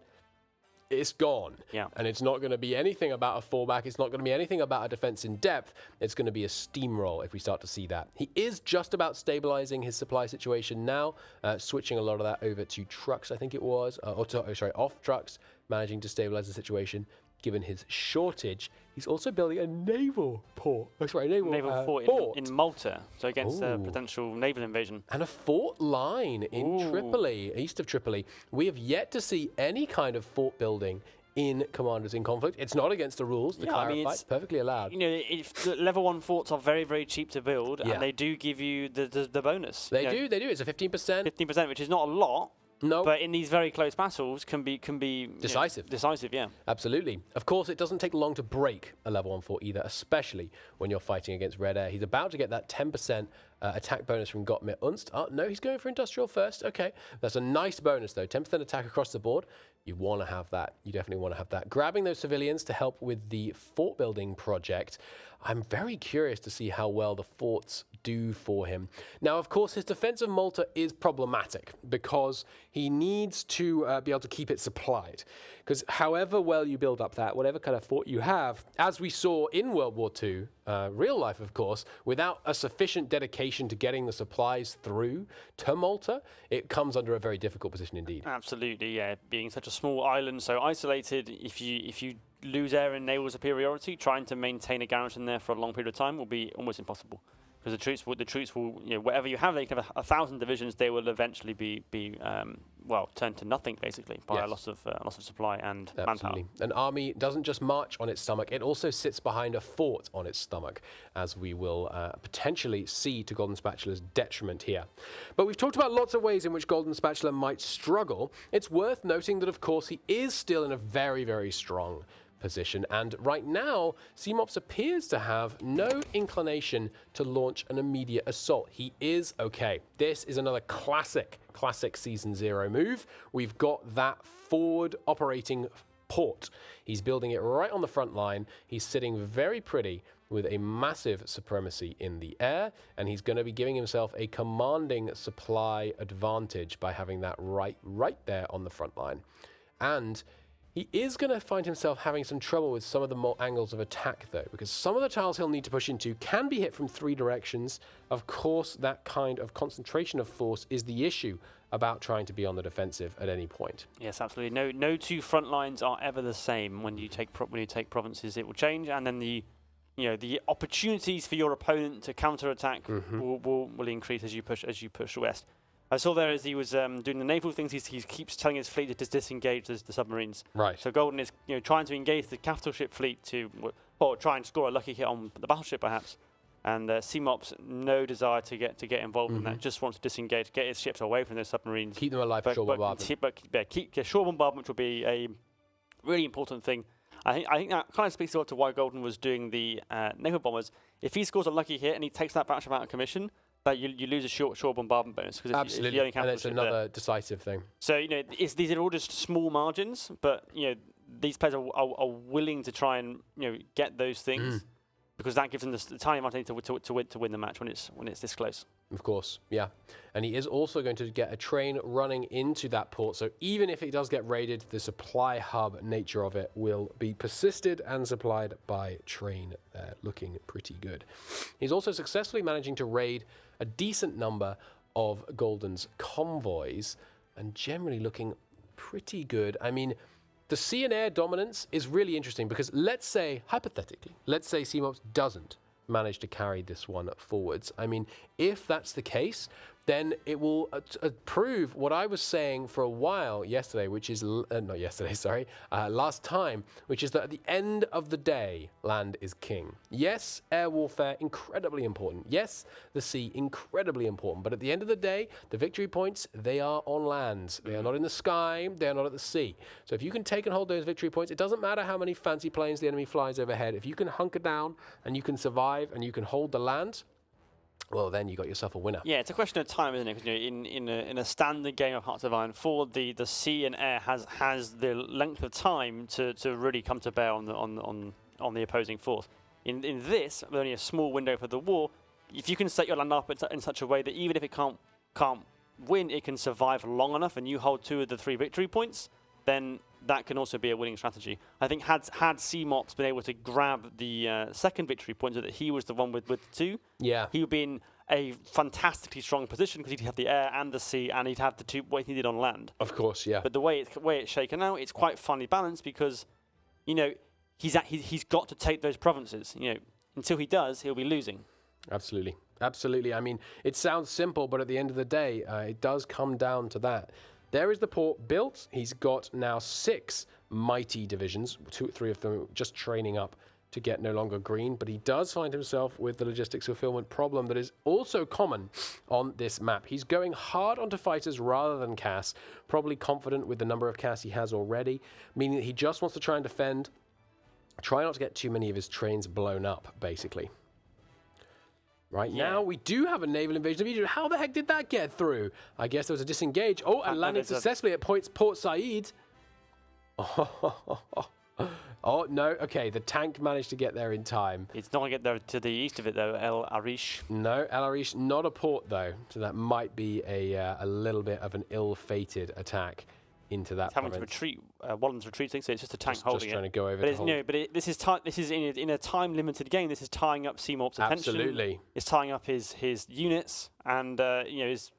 it's gone. Yeah. And it's not going to be anything about a fallback. It's not going to be anything about a defense in depth. It's going to be a steamroll if we start to see that. He is just about stabilizing his supply situation now, switching a lot of that over to trucks, I think it was, off trucks, managing to stabilize the situation. Given his shortage, he's also building a naval port. Naval fort in Malta, so against a potential naval invasion. And a fort line in Tripoli, east of Tripoli. We have yet to see any kind of fort building in Commanders in Conflict. It's not against the rules, to clarify. It's perfectly allowed. The level 1 forts are very, very cheap to build, and they do give you the bonus. They do. It's a 15%. 15%, which is not a lot. No. But in these very close battles can be decisive. Decisive, yeah. Absolutely. Of course, it doesn't take long to break a level 1 fort either, especially when you're fighting against Red Air. He's about to get that 10% attack bonus from Gottmir Unst. Oh, no, he's going for industrial first. Okay. That's a nice bonus, though. 10% attack across the board. You want to have that. You definitely want to have that. Grabbing those civilians to help with the fort building project. I'm very curious to see how well the forts do for him. Now, of course, his defense of Malta is problematic because he needs to be able to keep it supplied. Because however well you build up that, whatever kind of fort you have, as we saw in World War II, real life, of course, without a sufficient dedication to getting the supplies through to Malta, it comes under a very difficult position indeed. Absolutely, yeah. Being such a small island, so isolated, if you lose air and naval superiority, trying to maintain a garrison there for a long period of time will be almost impossible. Because the troops will, whatever you have, they can have 1,000 divisions. They will eventually be turned to nothing basically by a loss of supply and manpower. An army doesn't just march on its stomach; it also sits behind a fort on its stomach, as we will potentially see to Golden Spatula's detriment here. But we've talked about lots of ways in which Golden Spatula might struggle. It's worth noting that, of course, he is still in a very, very strong position, and right now Seemops appears to have no inclination to launch an immediate assault. He is okay. This is another classic Season 0 move. We've got that forward operating port. He's building it right on the front line. He's sitting very pretty with a massive supremacy in the air, and he's going to be giving himself a commanding supply advantage by having that right there on the front line. And he is going to find himself having some trouble with some of the more angles of attack, though, because some of the tiles he'll need to push into can be hit from 3 directions. Of course, that kind of concentration of force is the issue about trying to be on the defensive at any point. Yes, absolutely. No two front lines are ever the same. When you take provinces, it will change, and then the opportunities for your opponent to counterattack will increase as you push west. I saw there as he was doing the naval things, he keeps telling his fleet to disengage the submarines. Right. So Golden is trying to engage the capital ship fleet or try and score a lucky hit on the battleship perhaps. And Seemops, no desire to get involved in that, just wants to disengage, get his ships away from those submarines. Keep them alive for shore bombardment. Keep shore bombardment, which will be a really important thing. I think that kind of speaks to why Golden was doing the naval bombers. If he scores a lucky hit and he takes that battleship out of commission, that you lose a shore bombardment bonus. Absolutely, and it's another decisive thing. So these are all just small margins, but these players are willing to try and get those things because that gives them the tiny advantage to win the match when it's this close. Of course, yeah. And he is also going to get a train running into that port, so even if it does get raided, the supply hub nature of it will be persisted and supplied by train there, looking pretty good. He's also successfully managing to raid a decent number of Golden's convoys, and generally looking pretty good. I mean, the sea and air dominance is really interesting because let's say, hypothetically, Seemops doesn't manage to carry this one forwards. I mean, if that's the case, then it will prove what I was saying for a while yesterday, which is, last time, which is that at the end of the day, land is king. Yes, air warfare, incredibly important. Yes, the sea, incredibly important. But at the end of the day, the victory points, they are on land. They are not in the sky, they are not at the sea. So if you can take and hold those victory points, it doesn't matter how many fancy planes the enemy flies overhead. If you can hunker down and you can survive and you can hold the land, well, then you got yourself a winner. Yeah, it's a question of time, isn't it? Because in a standard game of Hearts of Iron 4, the sea and air has the length of time to really come to bear on the opposing force. In this, with only a small window for the war, if you can set your land up in such a way that even if it can't win, it can survive long enough, and you hold 2 of the 3 victory points, then that can also be a winning strategy. I think had Seemops been able to grab the second victory point, so that he was the one with the 2, he would be in a fantastically strong position because he'd have the air and the sea, and he'd have the 2 what he needed on land. Of course, yeah. But the way it's shaken out, it's quite finely balanced because, he's got to take those provinces. Until he does, he'll be losing. Absolutely. I mean, it sounds simple, but at the end of the day, it does come down to that. There is the port built. He's got now 6 mighty divisions, 3 of them just training up to get no longer green, but he does find himself with the logistics fulfillment problem that is also common on this map. He's going hard onto fighters rather than CAS, probably confident with the number of CAS he has already, meaning that he just wants to try and defend, try not to get too many of his trains blown up, basically. Right now, we do have a naval invasion of Egypt. How the heck did that get through? I guess there was a disengage. Oh, and landing successfully at Port Said. Oh, no. Okay, the tank managed to get there in time. It's not going to get there to the east of it, though, El Arish. No, El Arish, not a port, though. So that might be a little bit of an ill-fated attack into that Having to retreat, Wallen's retreating, so it's just a tank holding just trying to go over but this is in a time-limited game. This is tying up Seemops' attention. Absolutely. It's tying up his units, and is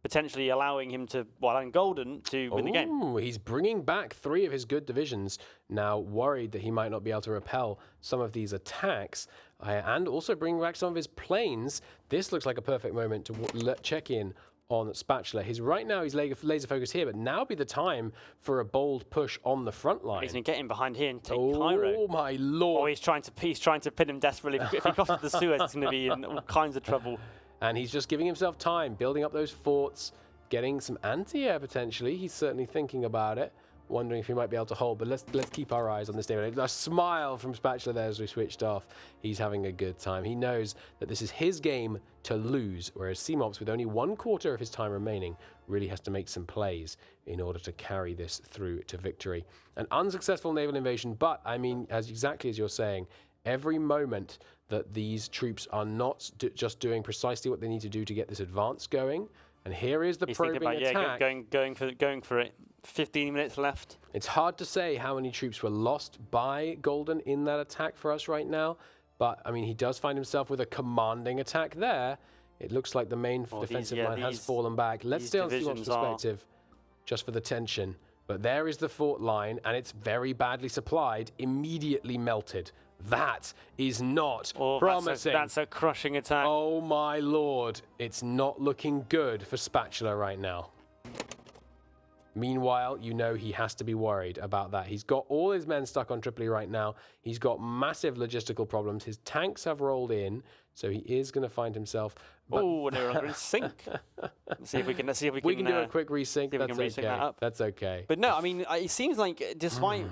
potentially allowing him to, allowing Golden to win the game. He's bringing back 3 of his good divisions, now worried that he might not be able to repel some of these attacks, and also bringing back some of his planes. This looks like a perfect moment to check in on Spatula. Right now he's laser focused here, but now be the time for a bold push on the front line. He's going to get in behind here and take Cairo. Oh my lord! Oh, he's trying to pin him desperately. If he crosses the Suez, it's going to be in all kinds of trouble. And he's just giving himself time, building up those forts, getting some anti-air potentially. He's certainly thinking about it, wondering if he might be able to hold. But let's keep our eyes on this David. A smile from Spatula there as we switched off. He's having a good time. He knows that this is his game to lose, whereas Seemops, with only 1/4 of his time remaining, really has to make some plays in order to carry this through to victory. An unsuccessful naval invasion, but I mean, exactly as you're saying, every moment that these troops are not just doing precisely what they need to do to get this advance going. And here is the probing attack. Going for it. 15 minutes left. It's hard to say how many troops were lost by Golden in that attack for us right now. But, I mean, he does find himself with a commanding attack there. It looks like the main defensive line has fallen back. Let's stay on Seemops' perspective just for the tension. But there is the fort line, and it's very badly supplied, immediately melted. That is not promising. That's a crushing attack. Oh my lord. It's not looking good for Spatula right now. Meanwhile, you know he has to be worried about that. He's got all his men stuck on Tripoli right now. He's got massive logistical problems. His tanks have rolled in, so he is going to find himself. Oh, they're under sync. Let's see if we can. We can do a quick resync. That's okay. But no, I mean, it seems like despite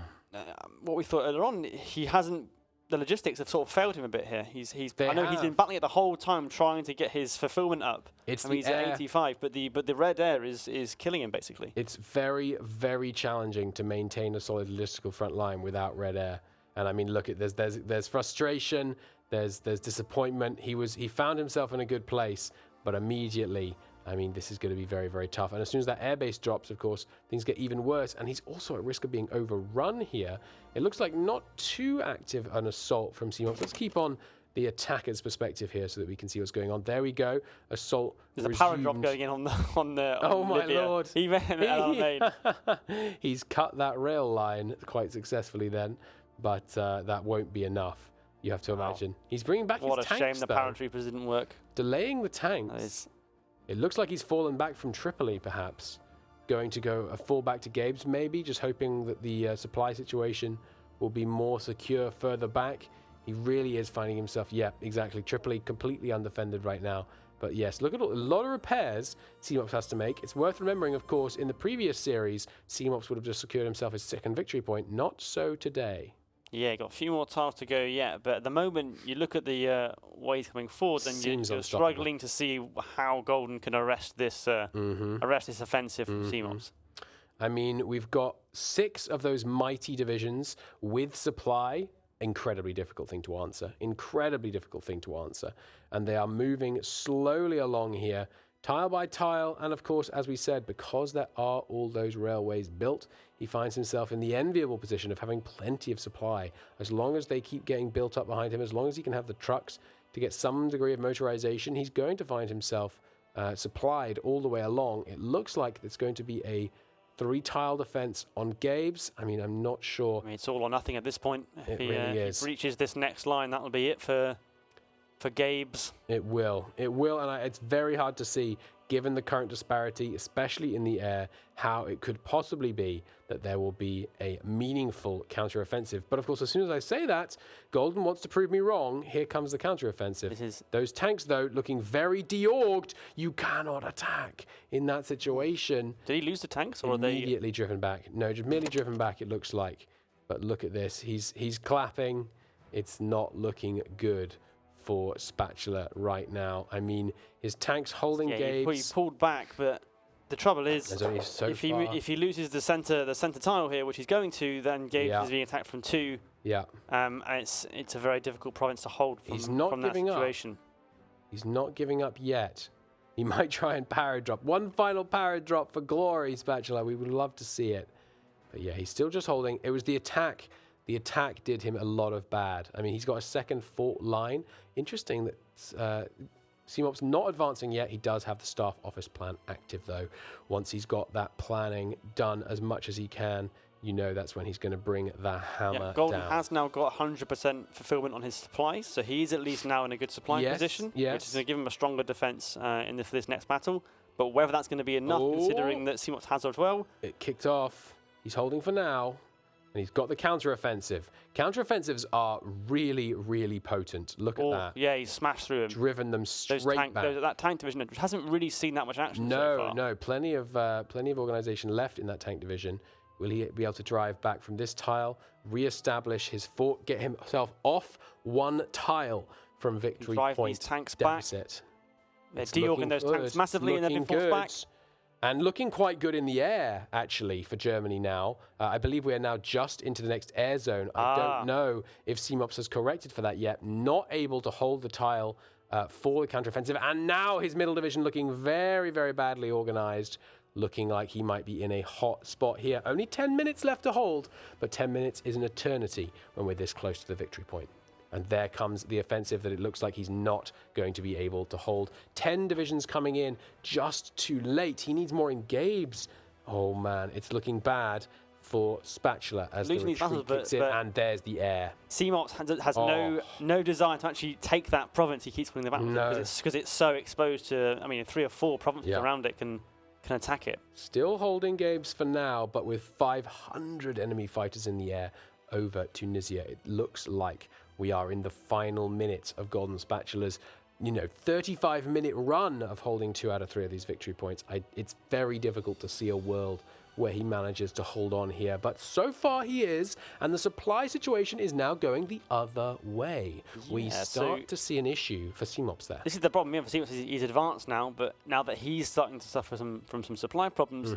what we thought earlier on, he hasn't. The logistics have sort of failed him a bit here. He's been battling it the whole time, trying to get his fulfillment up. He's at 85, but the red air is killing him basically. It's very, very challenging to maintain a solid logistical front line without red air. And I mean, look at there's frustration, there's disappointment. He found himself in a good place, but immediately, I mean, this is going to be very, very tough. And as soon as that airbase drops, of course, things get even worse. And he's also at risk of being overrun here. It looks like not too active an assault from Seemops. Let's keep on the attacker's perspective here so that we can see what's going on. There we go. Assault There's resumed. a power drop going in on oh my Libya. lord. He's cut that rail line quite successfully then. But that won't be enough. You have to imagine. He's bringing back his tanks, What a shame the paratroopers didn't work. Delaying the tanks. It looks like he's fallen back from Tripoli, perhaps. Going to go a fall back to Gabe's, maybe, just hoping that the supply situation will be more secure further back. He really is finding himself, yeah, exactly. Tripoli completely undefended right now. But yes, look at a lot of repairs Seemops has to make. It's worth remembering, of course, in the previous series, Seemops would have just secured himself his second victory point. Not so today. Yeah, got a few more tiles to go yet, but at the moment you look at the way he's coming forward, and you're struggling to see how Golden can arrest this offensive from Seemops. I mean, we've got 6 of those mighty divisions with supply. Incredibly difficult thing to answer. Incredibly difficult thing to answer. And they are moving slowly along here, tile by tile, and of course, as we said, because there are all those railways built, he finds himself in the enviable position of having plenty of supply. As long as they keep getting built up behind him, as long as he can have the trucks to get some degree of motorization, he's going to find himself supplied all the way along. It looks like it's going to be a 3-tile defense on Gabe's. I mean, I'm not sure. I mean, it's all or nothing at this point. It really is. If he breaches this next line, that'll be it for Gabe's. It will, and it's very hard to see, given the current disparity, especially in the air, how it could possibly be that there will be a meaningful counteroffensive. But of course, as soon as I say that, Golden wants to prove me wrong. Here comes the counteroffensive. Those tanks, though, looking very de-orged. You cannot attack in that situation. Did he lose the tanks, or immediately driven back? No, just merely driven back, it looks like. But look at this. He's clapping. It's not looking good for Spatula right now. I mean, his tank's holding Gabe's. He pulled back, but The trouble is, There's only so if far. if he loses the center tile here, which he's going to, then Gabe is being attacked from 2. Yeah. And it's a very difficult province to hold from, He's not from that giving situation. up. He's not giving up yet. He might try and power drop. One final power drop for glory, Spatula. We would love to see it. But yeah, he's still just holding. It was the attack. The attack did him a lot of bad. I mean, he's got a second fort line. Interesting that Seemops not advancing yet. He does have the staff office plan active, though. Once he's got that planning done as much as he can, you know that's when he's going to bring the hammer Golden down. has now got 100% fulfillment on his supplies, so he's at least now in a good supply position, which is going to give him a stronger defense for this next battle. But whether that's going to be enough, considering that Seemops has as well. It kicked off. He's holding for now. And he's got the counter-offensive. Counter-offensives are really, really potent. Look at that. Yeah, he's smashed through him. Driven them straight back. That tank division which hasn't really seen that much action so far. No. Plenty of organization left in that tank division. Will he be able to drive back from this tile, re-establish his fort, get himself off one tile from victory drive point these tanks deficit? Back. They're deorging those tanks massively and they've been forced back. And looking quite good in the air, actually, for Germany now. I believe we are now just into the next air zone. I don't know if Seemops has corrected for that yet. Not able to hold the tile for the counteroffensive. And now his middle division looking very, very badly organized. Looking like he might be in a hot spot here. Only 10 minutes left to hold, but 10 minutes is an eternity when we're this close to the victory point. And there comes the offensive that it looks like he's not going to be able to hold. 10 divisions coming in just too late. He needs more engabes. Oh, man, it's looking bad for Spatula as the retreat kicks in, and there's the air. Seemops has no desire to actually take that province. He keeps winning the battle because it's so exposed to, 3 or 4 provinces around it can attack it. Still holding Gabes for now, but with 500 enemy fighters in the air over Tunisia, it looks like we are in the final minutes of Golden Spatula's, 35-minute run of holding 2 out of 3 of these victory points. It's very difficult to see a world where he manages to hold on here, but so far he is, and the supply situation is now going the other way. We start to see an issue for Seemops there. This is the problem for Seemops. He's advanced now, but now that he's starting to suffer from some supply problems,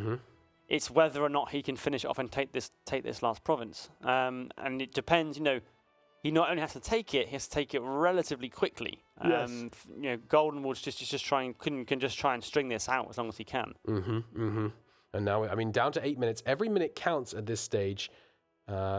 it's whether or not he can finish it off and take this last province. And it depends, he not only has to take it, he has to take it relatively quickly. Golden will just try and can just try and string this out as long as he can. And now, down to 8 minutes. Every minute counts at this stage.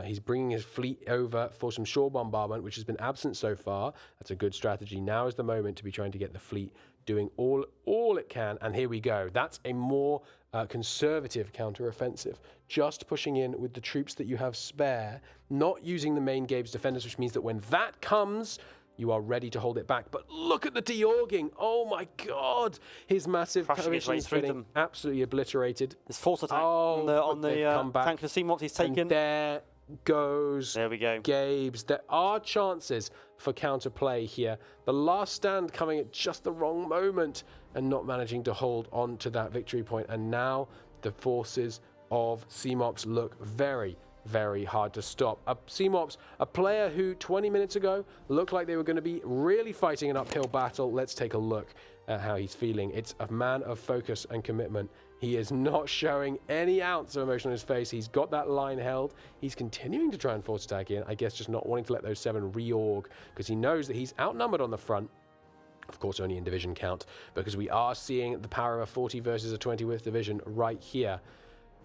He's bringing his fleet over for some shore bombardment, which has been absent so far. That's a good strategy. Now is the moment to be trying to get the fleet doing all it can. And here we go. That's a more conservative counteroffensive. Just pushing in with the troops that you have spare, not using the main Gabe's defenders, which means that when that comes, you are ready to hold it back. But look at the deorging. Oh my God. His massive coalition is getting absolutely obliterated. There's force attack on the tank of Seemops he's taken. And there goes we go. Gabe's. There are chances for counterplay here. The last stand coming at just the wrong moment and not managing to hold on to that victory point. And now the forces of Seemops look very, very hard to stop. Seemops, a player who 20 minutes ago looked like they were going to be really fighting an uphill battle. Let's take a look at how he's feeling. It's a man of focus and commitment. He is not showing any ounce of emotion on his face. He's got that line held. He's continuing to try and force attack in. I guess just not wanting to let those 7 reorg because he knows that he's outnumbered on the front. Of course, only in division count, because we are seeing the power of a 40 versus a 20 width division right here.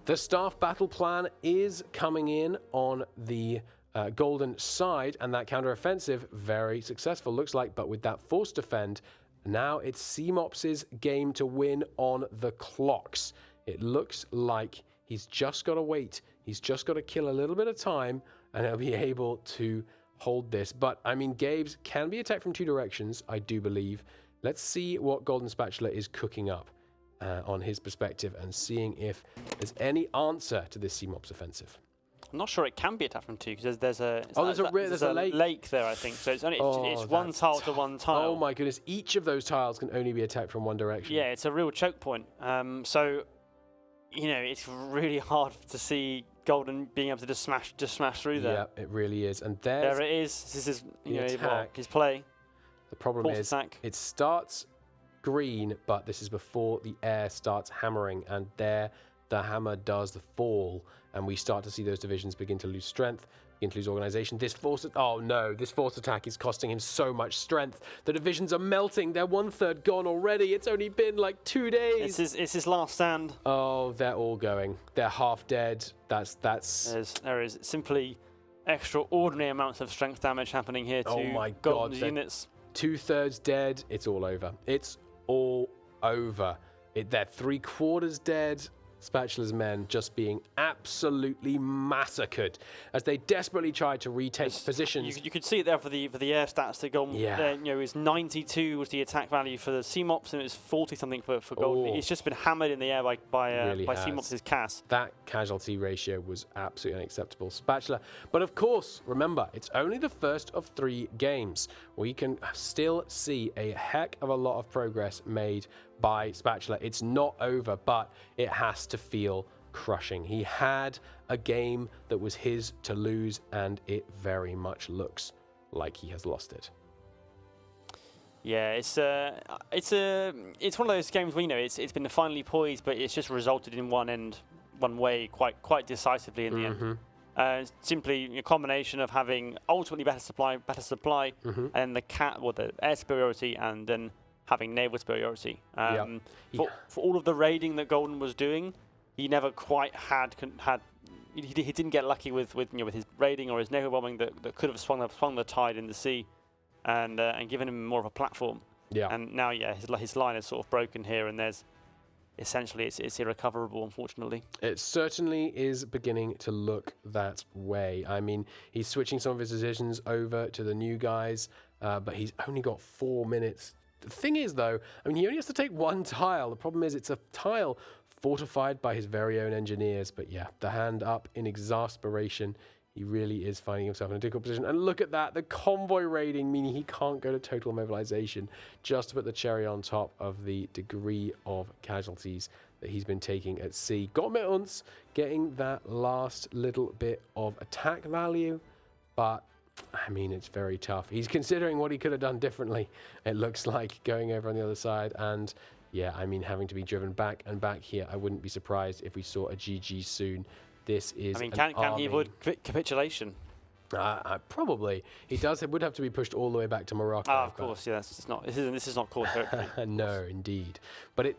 The staff battle plan is coming in on the Golden side, and that counteroffensive, very successful, looks like, but with that force defend, now it's Seemops' game to win on the clocks. It looks like he's just got to wait. He's just got to kill a little bit of time, and he'll be able to hold this. But, Gabe's can be attacked from 2 directions, I do believe. Let's see what Golden Spatula is cooking up on his perspective and seeing if there's any answer to this Seemops offensive. I'm not sure it can be attacked from 2 because there's a lake there, I think. So it's one tile to one tile. Oh my goodness! Each of those tiles can only be attacked from one direction. Yeah, it's a real choke point. So it's really hard to see Golden being able to just smash through there. Yeah, it really is. And there it is. This is his play. The problem is it starts green, but this is before the air starts hammering, and there the hammer does the fall, and we start to see those divisions begin to lose strength, begin to lose organization. This force attack is costing him so much strength. The divisions are melting. They're 1/3 gone already. It's only been like 2 days. It's his last stand. Oh, they're all going. They're half dead. There is simply extraordinary amounts of strength damage happening here to Golden's units. 2/3 dead. It's all over. It's all over. They're 3/4 dead. Spatula's men just being absolutely massacred as they desperately tried to retake positions. You could see it there for the air stats that Golden. It was 92 was the attack value for the Seemops, and it was 40 something for Golden. It's just been hammered in the air by Seemops' CAS. That casualty ratio was absolutely unacceptable. Spatula, but of course, remember, it's only the first of 3 games. We can still see a heck of a lot of progress made by Spatula. It's not over, but it has to feel crushing. He had a game that was his to lose, and it very much looks like he has lost it. Yeah, it's one of those games where it's been finely poised, but it's just resulted in one way quite decisively in the end. Simply a combination of having ultimately better supply, and the air superiority, and then having naval superiority. For all of the raiding that Golden was doing, he never quite had. He didn't get lucky with his raiding or his naval bombing that could have swung the tide in the sea, and given him more of a platform. Yeah. And now, his line is sort of broken here, and there's essentially it's irrecoverable, unfortunately. It certainly is beginning to look that way. I mean, he's switching some of his decisions over to the new guys, but he's only got 4 minutes. The thing is, though, I mean, he only has to take 1 tile. The problem is it's a tile fortified by his very own engineers. But yeah, the hand up in exasperation. He really is finding himself in a difficult position. And look at that, the convoy raiding, meaning he can't go to total mobilization, just to put the cherry on top of the degree of casualties that he's been taking at sea. Gottmiltons getting that last little bit of attack value, but I mean, it's very tough. He's considering what he could have done differently, it looks like, going over on the other side. And yeah, I mean, having to be driven back and back here, I wouldn't be surprised if we saw a GG soon. This is can he avoid capitulation? Probably. He does. It would have to be pushed all the way back to Morocco. Of course, yeah. This is not core territory. No, indeed. But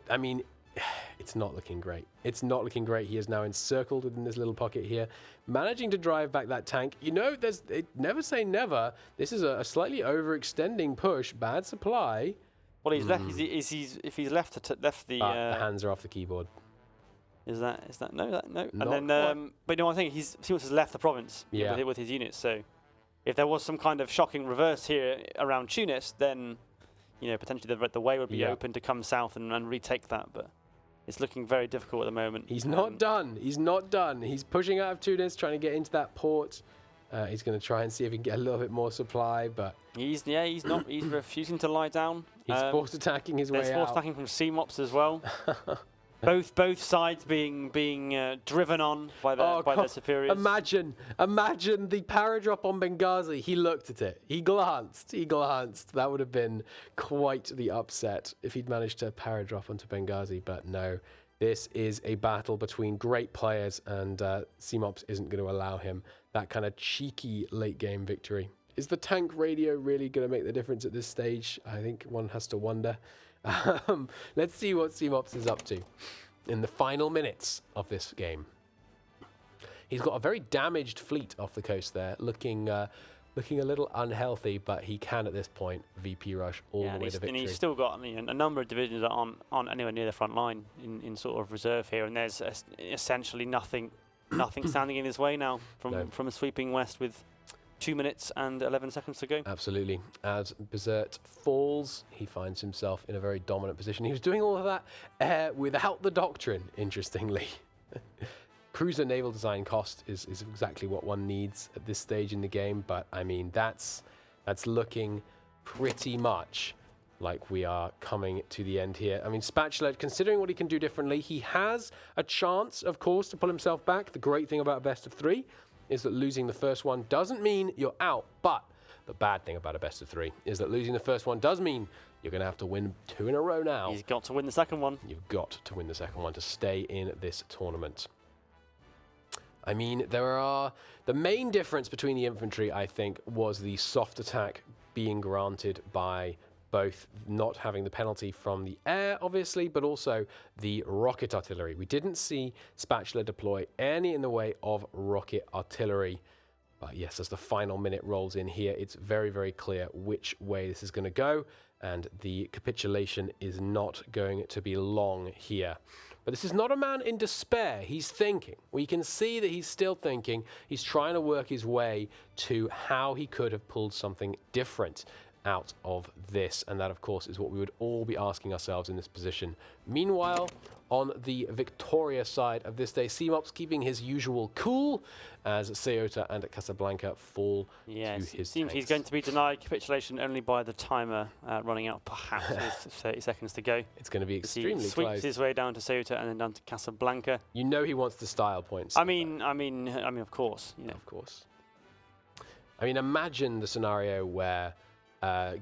it's not looking great. It's not looking great. He is now encircled within this little pocket here, managing to drive back that tank. Never say never. This is a slightly overextending push. Bad supply. Well, he's left. If he's left the hands are off the keyboard. Is that no? And then, but I think Seemops has left the province with his units. So, if there was some kind of shocking reverse here around Tunis, then potentially the way would be open to come south and retake that. But it's looking very difficult at the moment. He's not done. He's not done. He's pushing out of Tunis, trying to get into that port. He's going to try and see if he can get a little bit more supply, but he's not. He's refusing to lie down. He's force attacking his way out. There's force attacking from Seemops as well. Both sides being driven on by their superiors. Imagine the paradrop on Benghazi. He looked at it. He glanced. That would have been quite the upset if he'd managed to paradrop onto Benghazi. But no, this is a battle between great players, and Seemops isn't going to allow him that kind of cheeky late game victory. Is the tank radio really going to make the difference at this stage? I think one has to wonder. Let's see what Seemops is up to in the final minutes of this game. He's got a very damaged fleet off the coast there, looking a little unhealthy, but he can at this point VP rush all the way to victory. And he's still got a number of divisions that aren't anywhere near the front line in sort of reserve here, and there's essentially nothing standing in his way now from a sweeping west with 2 minutes and 11 seconds to go. Absolutely. As Bizert falls, he finds himself in a very dominant position. He was doing all of that without the doctrine, interestingly. Cruiser naval design cost is exactly what one needs at this stage in the game, but I mean, that's looking pretty much like we are coming to the end here. I mean, Spatula, considering what he can do differently, he has a chance, of course, to pull himself back. The great thing about a best of 3 is that losing the first one doesn't mean you're out, but the bad thing about a best of 3 is that losing the first one does mean You're going to have to win 2 in a row now. He's got to win the second one. You've got to win the second one to stay in this tournament. I mean, the main difference between the infantry, I think, was the soft attack being granted by both not having the penalty from the air, obviously, but also the rocket artillery. We didn't see Spatula deploy any in the way of rocket artillery. But yes, as the final minute rolls in here, it's very, very clear which way this is going to go, and the capitulation is not going to be long here. But this is not a man in despair. He's thinking. We can see that he's still thinking. He's trying to work his way to how he could have pulled something different out of this. And that, of course, is what we would all be asking ourselves in this position. Meanwhile, on the Victoria side of this day, Seemops keeping his usual cool as Ceuta and Casablanca fall to his it seems he's tanks. going to be denied capitulation only by the timer running out, perhaps with 30 seconds to go. It's going to be extremely he sweeps close. his way down to Ceuta and then down to Casablanca. You know he wants the style points. I mean, of course. You know. Of course. I mean, imagine the scenario where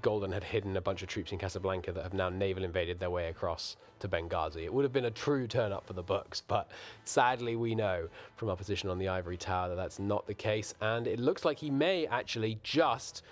Golden had hidden a bunch of troops in Casablanca that have now naval invaded their way across to Benghazi. It would have been a true turn up for the books, but sadly we know from our position on the Ivory Tower that that's not the case, and it looks like he may actually just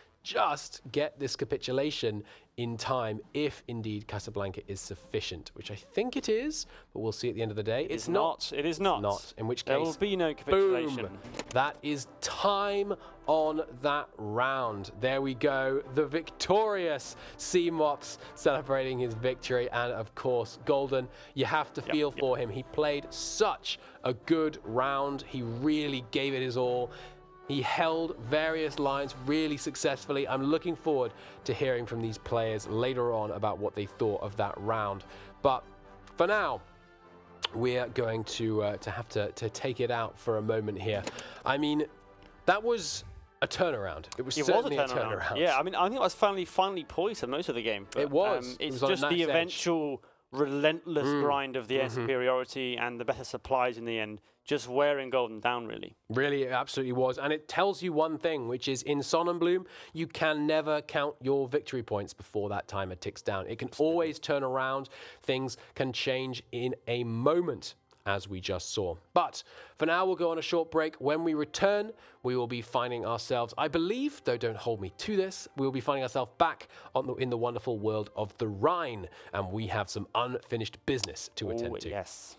get this capitulation in time if indeed Casablanca is sufficient, which I think it is, but we'll see at the end of the day. It's not. It is not. Not. In which case, there will be no capitulation. Boom. That is time on that round. There we go. The victorious Seemops celebrating his victory. And of course, Golden, you have to feel for him. He played such a good round. He really gave it his all. He held various lines really successfully. I'm looking forward to hearing from these players later on about what they thought of that round. But for now, we're going to have to take it out for a moment here. I mean, that was a turnaround. It was certainly a turnaround. Yeah, I mean, I think it was finally poised for most of the game. But, it was. It's it was just the eventual relentless grind of the air superiority and the better supplies in the end, just wearing Golden down, really. Really, it absolutely was. And it tells you one thing, which is in Sonnenblume, you can never count your victory points before that timer ticks down. It can always turn around. Things can change in a moment, as we just saw. But for now, we'll go on a short break. When we return, we will be finding ourselves, I believe, though don't hold me to this, we will be finding ourselves back in the wonderful world of the Rhine, and we have some unfinished business to attend to. Yes.